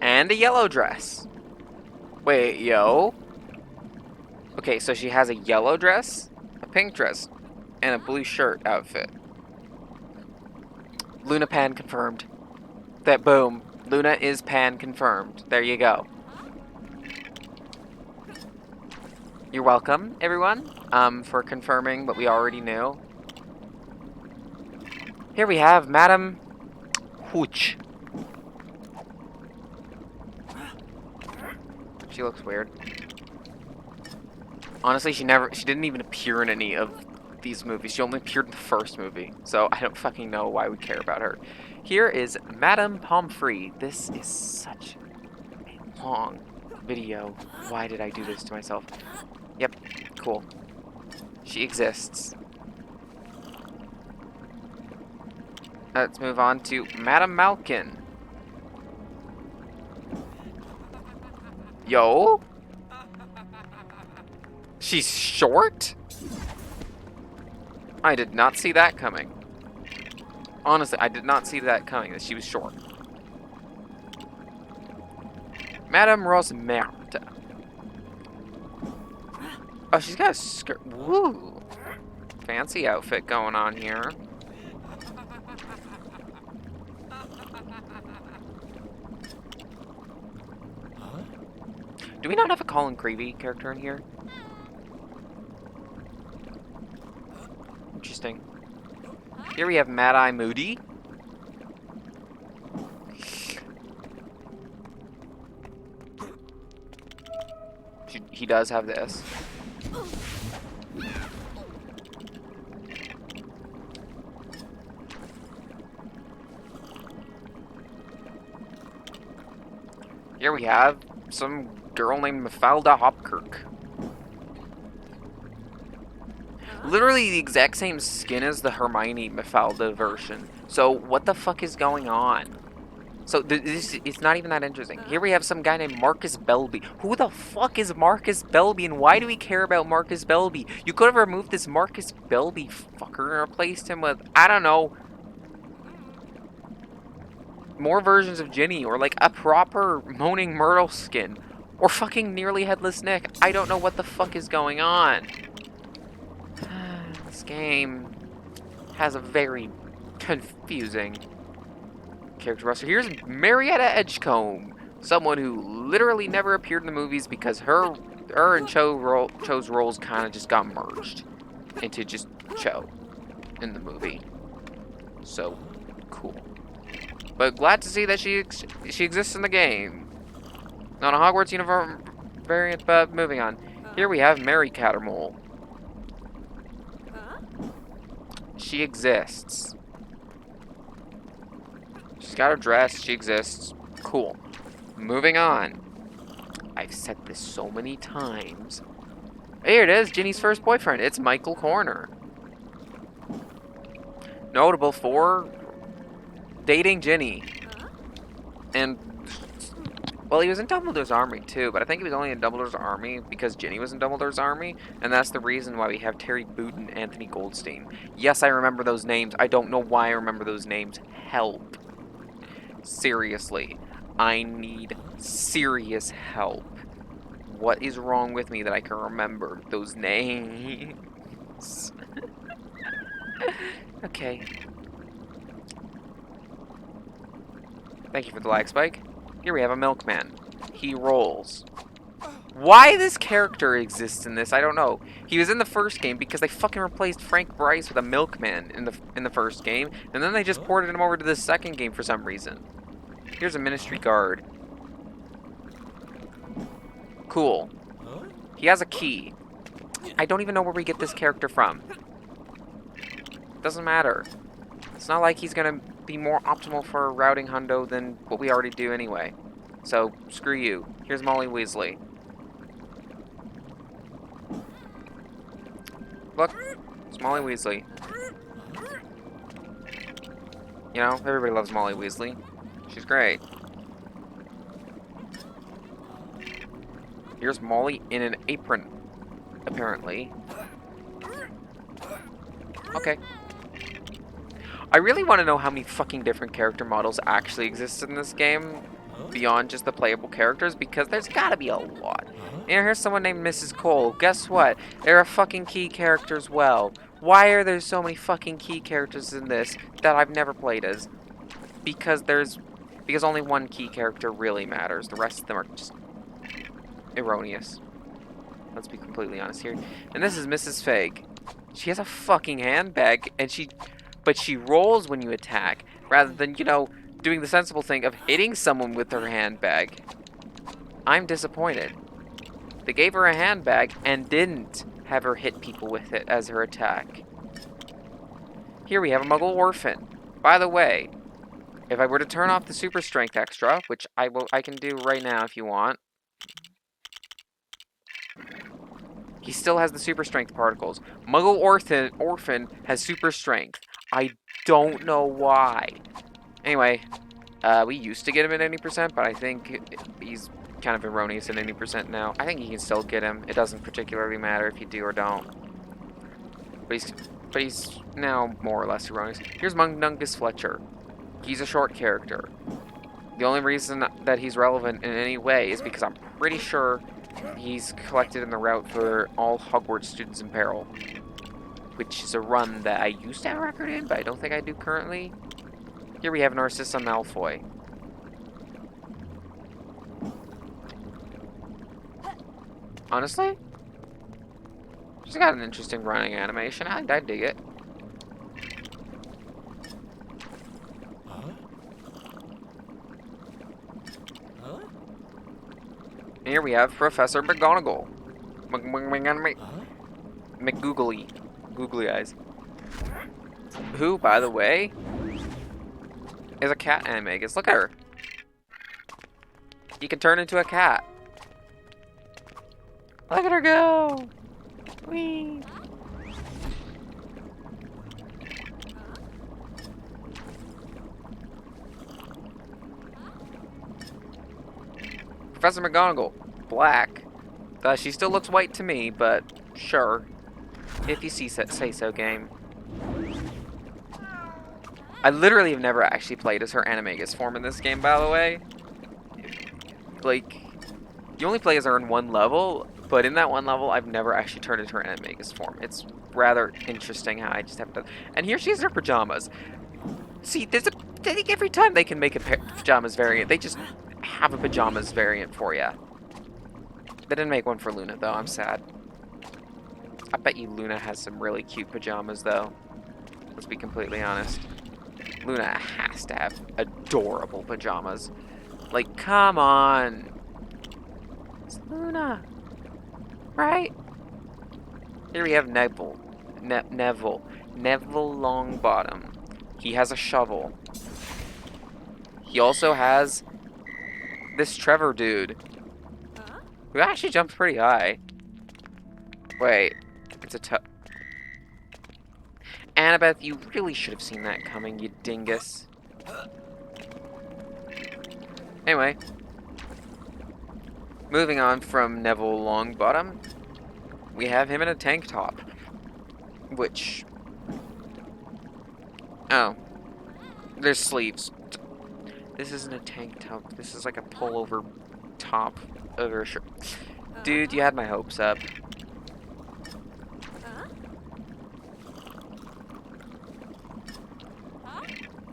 And a yellow dress. Wait, yo. Okay, so she has a yellow dress, a pink dress, and a blue shirt outfit. Luna Pan confirmed. That boom. Luna is Pan confirmed. There you go. You're welcome, everyone, for confirming what we already knew. Here we have Madame Hooch. She looks weird. Honestly, she didn't even appear in any of these movies. She only appeared in the first movie, so I don't fucking know why we care about her. Here is Madame Pomfrey. This is such a long video. Why did I do this to myself? Yep, cool. She exists. Let's move on to Madame Malkin. Yo? She's short? I did not see that coming. Honestly, I did not see that coming, that she was short. Madame Rosmerte. Oh, she's got a skirt. Woo! Fancy outfit going on here. Do we not have a Colin Creevy character in here? Interesting. Here we have Mad Eye Moody. He does have this. Here we have some girl named Mafalda Hopkirk. Literally the exact same skin as the Hermione Mafalda version. So what the fuck is going on? So this it's not even that interesting. Here we have some guy named Marcus Belby. Who the fuck is Marcus Belby, and why do we care about Marcus Belby? You could have removed this Marcus Belby fucker and replaced him with, I don't know, more versions of Ginny, or like a proper Moaning Myrtle skin, or fucking Nearly Headless Nick. I don't know what the fuck is going on. This game has a very confusing character roster. Here's Marietta Edgecombe, someone who literally never appeared in the movies because her and Cho's roles kind of just got merged into just Cho in the movie. So cool. But glad to see that she exists in the game. Not a Hogwarts uniform variant, but moving on. Here we have Mary Cattermole. She exists. She's got her dress. She exists. Cool. Moving on. I've said this so many times. Here it is, Ginny's first boyfriend. It's Michael Corner. Notable for dating Ginny. And, well, he was in Dumbledore's army too, but I think he was only in Dumbledore's army because Ginny was in Dumbledore's army, and that's the reason why we have Terry Boot and Anthony Goldstein. Yes, I remember those names. I don't know why I remember those names. Help. Seriously. I need serious help. What is wrong with me that I can remember those names? Okay. Thank you for the lag spike. Here we have a milkman. He rolls. Why this character exists in this, I don't know. He was in the first game because they fucking replaced Frank Bryce with a milkman in the first game, and then they just ported him over to the second game for some reason. Here's a ministry guard. Cool. He has a key. I don't even know where we get this character from. Doesn't matter. It's not like he's gonna be more optimal for routing hundo than what we already do anyway. So, screw you. Here's Molly Weasley. Look, it's Molly Weasley. You know, everybody loves Molly Weasley. She's great. Here's Molly in an apron, apparently. Okay. I really want to know how many fucking different character models actually exist in this game beyond just the playable characters, because there's gotta be a lot. And here's someone named Mrs. Cole. Guess what? They're a fucking key character as well. Why are there so many fucking key characters in this that I've never played as? Because only one key character really matters. The rest of them are just erroneous. Let's be completely honest here. And this is Mrs. Fag. She has a fucking handbag, and but she rolls when you attack, rather than, you know, doing the sensible thing of hitting someone with her handbag. I'm disappointed. They gave her a handbag and didn't have her hit people with it as her attack. Here we have a Muggle orphan. By the way, if I were to turn off the super strength extra, which I can do right now if you want, he still has the super strength particles. Muggle orphan has super strength. I don't know why. Anyway, we used to get him at 80%, but I think he's kind of erroneous at 80% now. I think you can still get him. It doesn't particularly matter if you do or don't. But he's now more or less erroneous. Here's Mundungus Fletcher. He's a short character. The only reason that he's relevant in any way is because I'm pretty sure he's collected in the route for all Hogwarts students in peril, which is a run that I used to have a record in, but I don't think I do currently. Here we have Narcissa Malfoy. Honestly, she's got an interesting running animation. I dig it. Here we have Professor McGonagall. McGoogly. Googly eyes. Who, by the way, is a cat animagus. Look at her. You can turn into a cat. Look at her go. Whee. Professor McGonagall. Black. She still looks white to me, but sure. If you say so, game. I literally have never actually played as her animagus form in this game, by the way. Like, you only play as her in one level, but in that one level, I've never actually turned into her animagus form. It's rather interesting how I just have to... And here she has her pajamas. See, I think every time they can make a pajamas variant, they just have a pajamas variant for you. They didn't make one for Luna, though. I'm sad. I bet you Luna has some really cute pajamas, though. Let's be completely honest. Luna has to have adorable pajamas. Like, come on. It's Luna. Right? Here we have Neville. Neville Longbottom. He has a shovel. He also has this Trevor dude, who actually jumps pretty high. Wait, it's a Annabeth, you really should have seen that coming, you dingus. Anyway, moving on from Neville Longbottom, we have him in a tank top, which... Oh, there's sleeves. This isn't a tank top, this is like a pullover top over a shirt. Dude, you had my hopes up.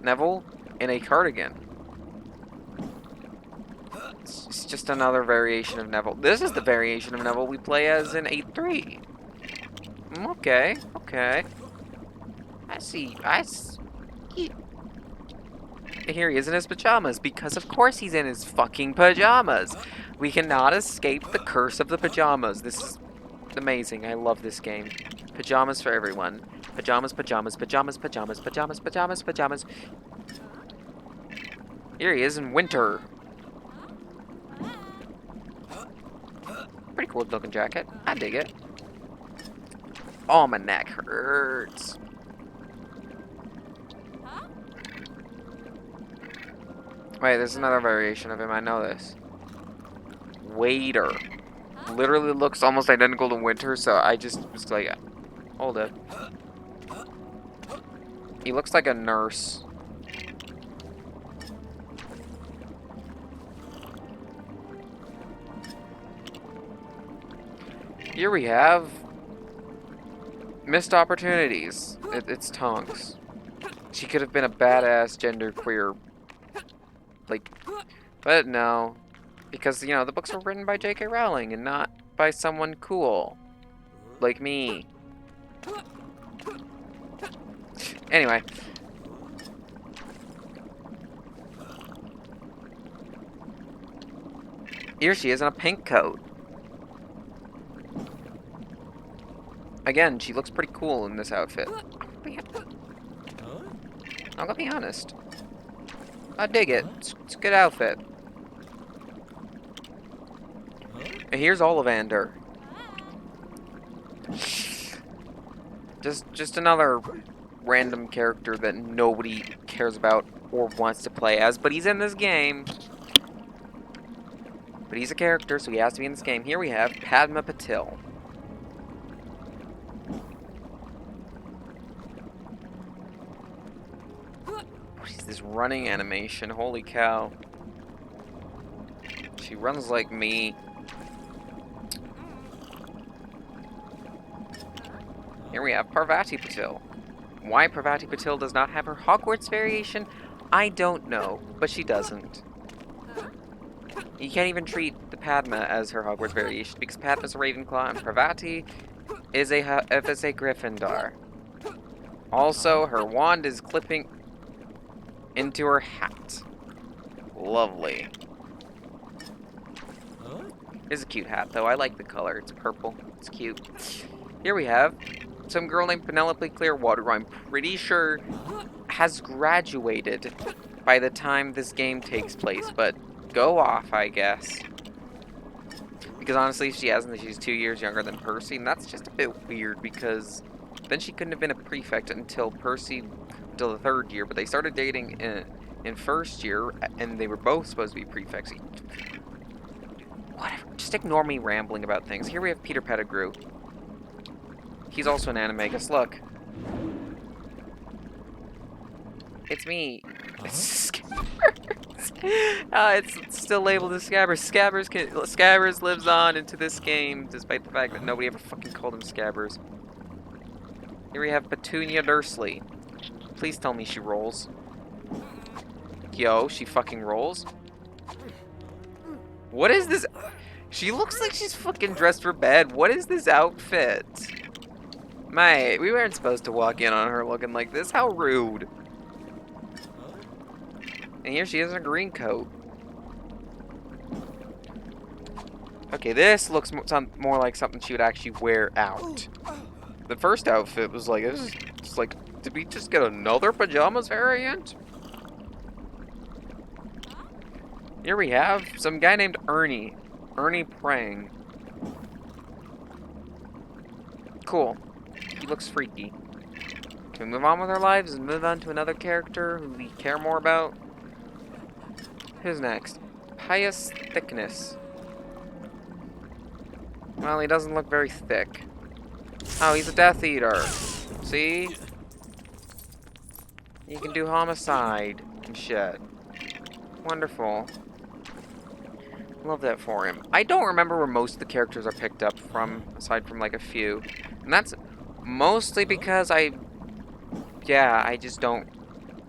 Neville in a cardigan. It's just another variation of Neville. This is the variation of Neville we play as in 8-3. Okay, okay. I see. Here he is in his pajamas, because of course he's in his fucking pajamas. We cannot escape the curse of the pajamas. This is amazing. I love this game. Pajamas for everyone. Pajamas, pajamas, pajamas, pajamas, pajamas, pajamas, pajamas. Here he is in winter. Pretty cool looking jacket. I dig it. Oh, my neck hurts. Wait, there's another variation of him. I know this. Waiter. Literally looks almost identical to Winter, so I just was like, hold it. He looks like a nurse. Here we have missed opportunities. It's Tonks. She could have been a badass genderqueer, like, but no, because you know the books were written by J.K. Rowling and not by someone cool, like me. Anyway. Here she is in a pink coat. Again, she looks pretty cool in this outfit. I'm gonna be honest. I dig it. It's a good outfit. And here's Ollivander. Just another random character that nobody cares about or wants to play as, but he's in this game. But he's a character, so he has to be in this game. Here we have Padma Patil. What is this running animation? Holy cow. She runs like me. Here we have Parvati Patil. Why Parvati Patil does not have her Hogwarts variation, I don't know, but she doesn't. You can't even treat the Padma as her Hogwarts variation because Padma's a Ravenclaw and Parvati is a FSA Gryffindor. Also, her wand is clipping into her hat. Lovely. It's a cute hat, though. I like the color. It's purple. It's cute. Here we have some girl named Penelope Clearwater, who I'm pretty sure has graduated by the time this game takes place, but go off, I guess. Because honestly, if she hasn't, she's 2 years younger than Percy, and that's just a bit weird because then she couldn't have been a prefect until the 3rd year, but they started dating in 1st year, and they were both supposed to be prefects. Whatever, just ignore me rambling about things. Here we have Peter Pettigrew. He's also an animagus. Look. It's me. It's Scabbers. It's still labeled as Scabbers. Scabbers lives on into this game, despite the fact that nobody ever fucking called him Scabbers. Here we have Petunia Dursley. Please tell me she rolls. Yo, she fucking rolls. What is this? She looks like she's fucking dressed for bed. What is this outfit? Mate, we weren't supposed to walk in on her looking like this. How rude. And here she is in a green coat. Okay, this looks more like something she would actually wear out. The first outfit was like, this is just like, did we just get another pajamas variant? Here we have some guy named Ernie. Ernie Prang. Cool. He looks freaky. Can we move on with our lives and move on to another character who we care more about? Who's next? Pious Thickness. Well, he doesn't look very thick. Oh, he's a Death Eater. See? You can do homicide and shit. Wonderful. Love that for him. I don't remember where most of the characters are picked up from, aside from like a few. And that's mostly because I just don't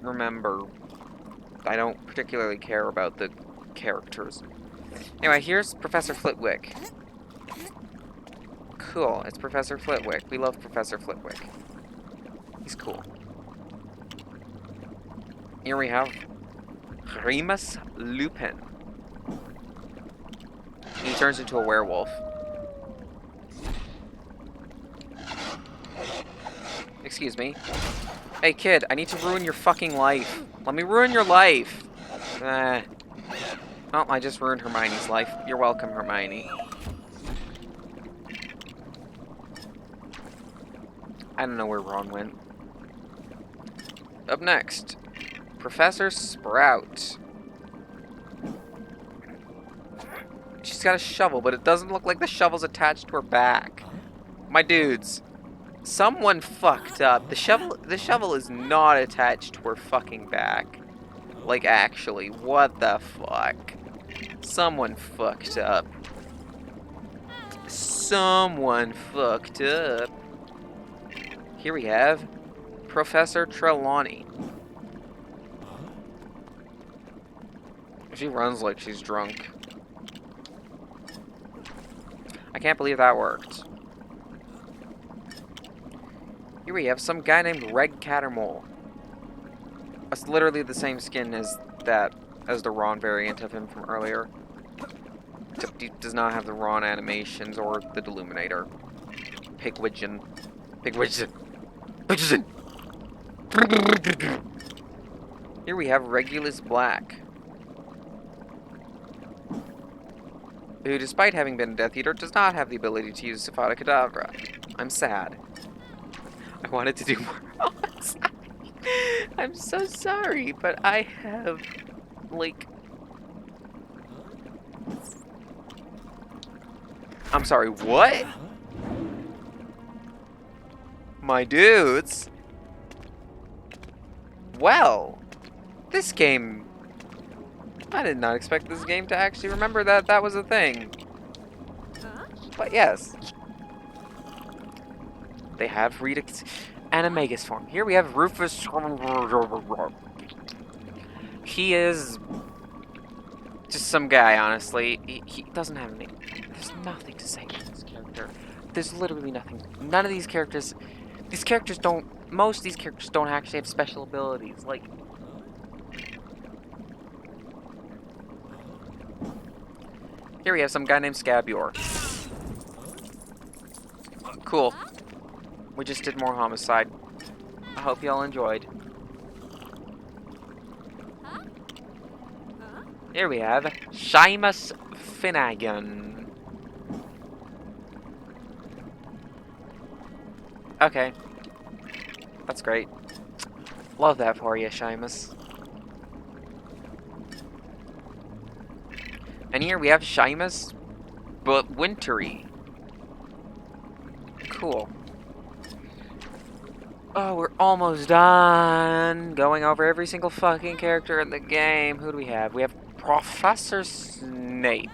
remember. I don't particularly care about the characters. Anyway, here's Professor Flitwick. Cool, it's Professor Flitwick. We love Professor Flitwick. He's cool. Here we have Remus Lupin. He turns into a werewolf. Excuse me. Hey kid, I need to ruin your fucking life. Let me ruin your life. Oh, I just ruined Hermione's life. You're welcome, Hermione. I don't know where Ron went. Up next, Professor Sprout. She's got a shovel, but it doesn't look like the shovel's attached to her back. My dudes, someone fucked up. The shovel is not attached to her fucking back. Like, actually, what the fuck? Someone fucked up. Someone fucked up. Here we have Professor Trelawney. She runs like she's drunk. I can't believe that worked. Here we have some guy named Red Cattermole. That's literally the same skin as the Ron variant of him from earlier. Except he does not have the Ron animations or the Deluminator. Pigwidgeon. Pigwidgeon. Pigwidgeon! Here we have Regulus Black, who, despite having been a Death Eater, does not have the ability to use Avada Kedavra. I'm sad. I wanted to do more homicide. I'm so sorry, but I have, like... I'm sorry, what? My dudes? Well, this game... I did not expect this game to actually remember that that was a thing. But yes. They have Redux Animagus form. Here we have Rufus. He is Just some guy, honestly. He doesn't have any... There's nothing to say about this character. There's literally nothing. None of these characters... These characters don't... Most of these characters don't actually have special abilities. Like... Here we have some guy named Scabior. Cool. We just did more homicide. I hope y'all enjoyed. Here we have Seamus Finnegan. Okay. That's great. Love that for you, Seamus. And here we have Seamus, but wintry. Cool. Oh, we're almost done going over every single fucking character in the game. Who do we have? We have Professor Snape.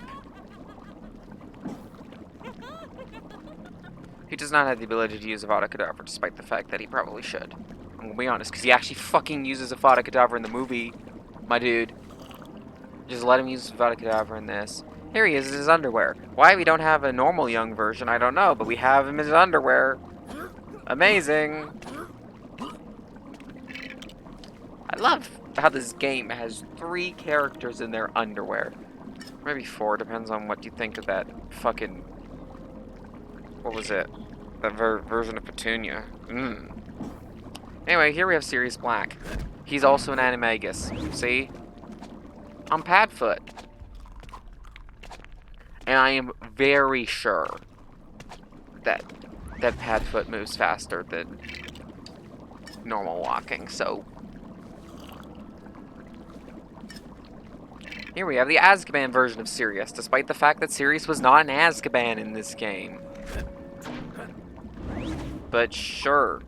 He does not have the ability to use Avada Kedavra, despite the fact that he probably should. I'm gonna be honest, because he actually fucking uses Avada Kedavra in the movie, my dude. Just let him use Avada Kedavra in this. Here he is in his underwear. Why we don't have a normal young version, I don't know, but we have him in his underwear. Amazing. I love how this game has 3 characters in their underwear. Maybe 4, depends on what you think of that fucking... What was it? That version of Petunia. Anyway, here we have Sirius Black. He's also an animagus. See? I'm Padfoot. And I am very sure that Padfoot moves faster than normal walking, so... Here we have the Azkaban version of Sirius, despite the fact that Sirius was not an Azkaban in this game. But sure.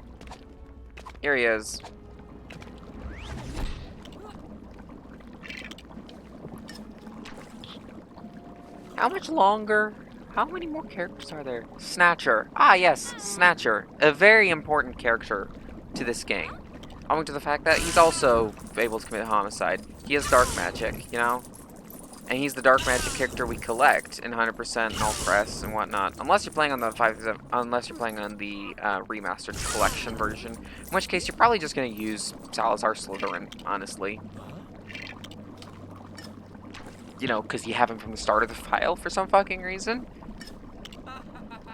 Here he is. How much longer? How many more characters are there? Snatcher. Ah, yes, Snatcher. A very important character to this game. Owing to the fact that he's also able to commit homicide. He has dark magic, you know? And he's the dark magic character we collect in 100% and all crests and whatnot. Unless you're playing on the remastered collection version, in which case you're probably just going to use Salazar Slytherin, honestly. You know, because you have him from the start of the file for some fucking reason.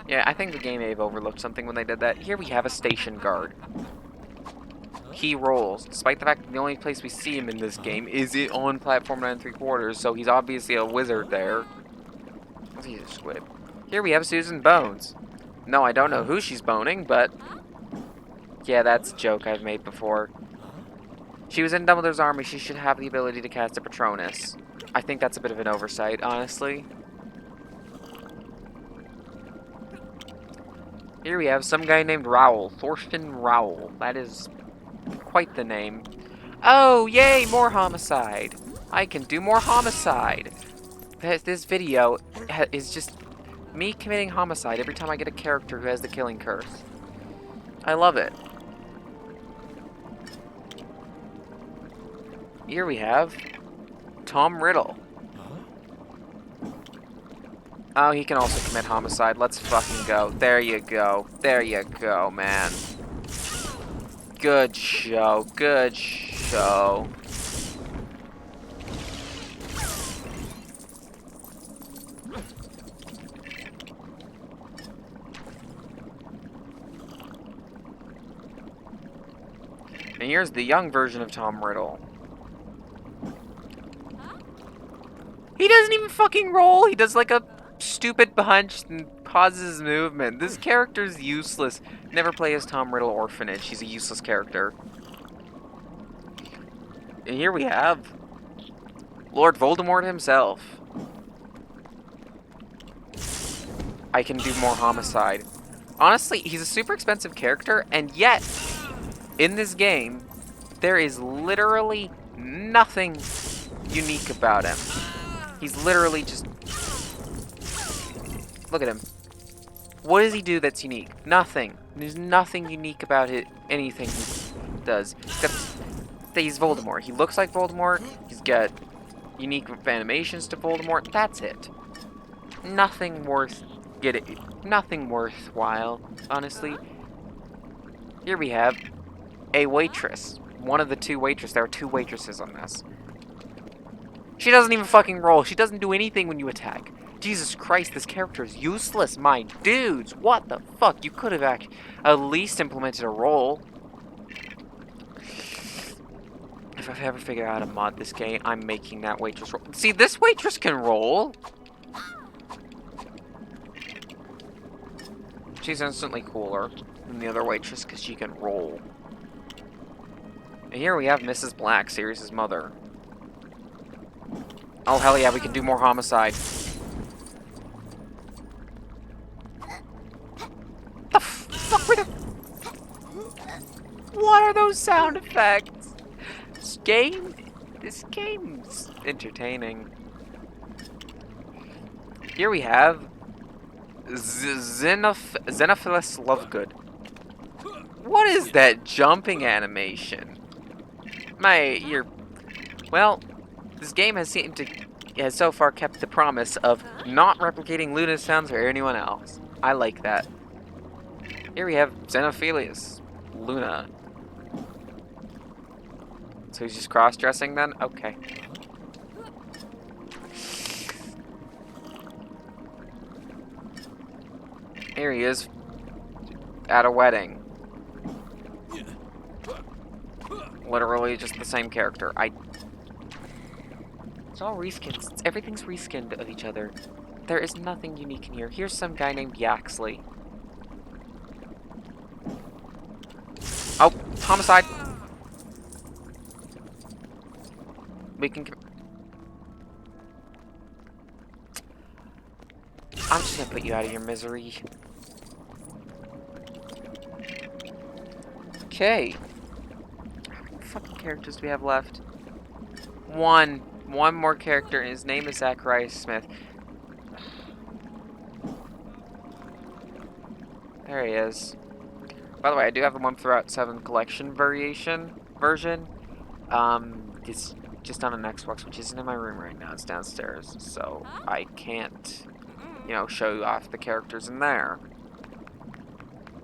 Yeah, I think the game may have overlooked something when they did that. Here we have a station guard. He rolls, despite the fact that the only place we see him in this game is on platform 9 3/4, so he's obviously a wizard there. He's a squid. Here we have Susan Bones. No, I don't know who she's boning, but... Yeah, that's a joke I've made before. She was in Dumbledore's army, she should have the ability to cast a Patronus. I think that's a bit of an oversight, honestly. Here we have some guy named Rowell. Thorfinn Rowell. That is... quite the name. Oh, yay, more homicide. I can do more homicide. This video is just me committing homicide every time I get a character who has the killing curse. I love it. Here we have Tom Riddle. Oh, he can also commit homicide. Let's fucking go. There you go. There you go, man. Good show. Good show. And here's the young version of Tom Riddle. He doesn't even fucking roll. He does like a stupid punch and pauses movement. This character's useless. Never play as Tom Riddle Orphanage. He's a useless character. And here we have Lord Voldemort himself. I can do more homicide. Honestly, he's a super expensive character, and yet, in this game, there is literally nothing unique about him. He's literally just... Look at him. What does he do that's unique? Nothing. There's nothing unique about it, anything he does. Except that he's Voldemort. He looks like Voldemort. He's got unique animations to Voldemort. That's it. Nothing nothing worthwhile, honestly. Here we have a waitress. One of the two waitresses. There are two waitresses on this. She doesn't even fucking roll. She doesn't do anything when you attack. Jesus Christ, this character is useless. My dudes, what the fuck? You could have at least implemented a roll. If I've ever figured out how to mod this game, I'm making that waitress roll. See, this waitress can roll. She's instantly cooler than the other waitress because she can roll. And here we have Mrs. Black, Sirius's mother. Oh, hell yeah, we can do more homicide. The fuck were the... What are those sound effects? This game's entertaining. Here we have Xenophilus Lovegood. What is that jumping animation? Well, this game has so far kept the promise of not replicating Luna's sounds for anyone else. I like that. Here we have Xenophilius Luna. So he's just cross-dressing then? Okay. Here he is at a wedding. Literally just the same character. It's all reskins. Everything's reskinned of each other. There is nothing unique in here. Here's some guy named Yaxley. Oh, homicide. We can... I'm just gonna put you out of your misery. Okay. How many fucking characters do we have left? One more character, and his name is Zacharias Smith. There he is. By the way, I do have the 1-7 collection version. It's just on an Xbox, which isn't in my room right now. It's downstairs, so I can't, show you off the characters in there.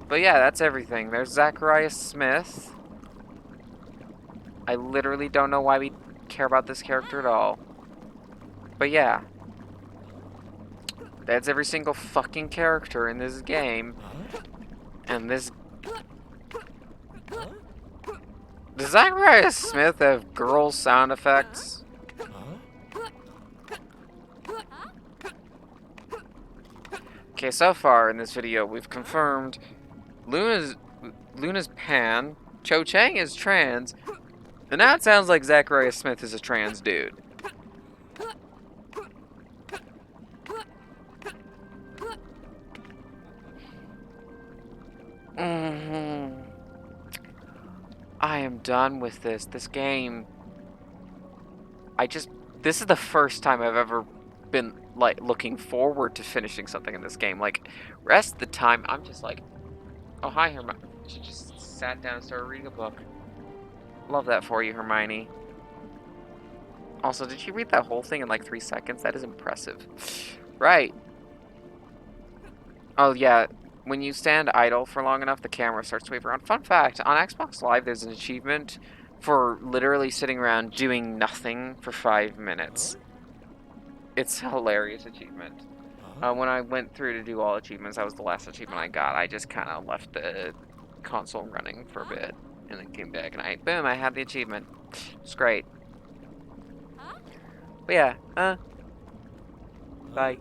But yeah, that's everything. There's Zacharias Smith. I literally don't know why we care about this character at all. But yeah. That's every single fucking character in this game. And this... Does Zacharias Smith have girl sound effects? Okay, so far in this video, we've confirmed Luna's pan, Cho Chang is trans, and now it sounds like Zacharias Smith is a trans dude. I am done with this game. This is the first time I've ever been like looking forward to finishing something in this game. Like, rest of the time I'm just like, oh hi Hermione. She just sat down and started reading a book. Love that for you, Hermione. Also, did you read that whole thing in like 3 seconds? That is impressive. Right. Oh yeah, when you stand idle for long enough, the camera starts to wave around. Fun fact, on Xbox Live there's an achievement for literally sitting around doing nothing for 5 minutes. It's a hilarious achievement. When I went through to do all achievements, that was the last achievement I got. I just kind of left the console running for a bit, and then came back, and boom, I had the achievement. It's great. But yeah, bye.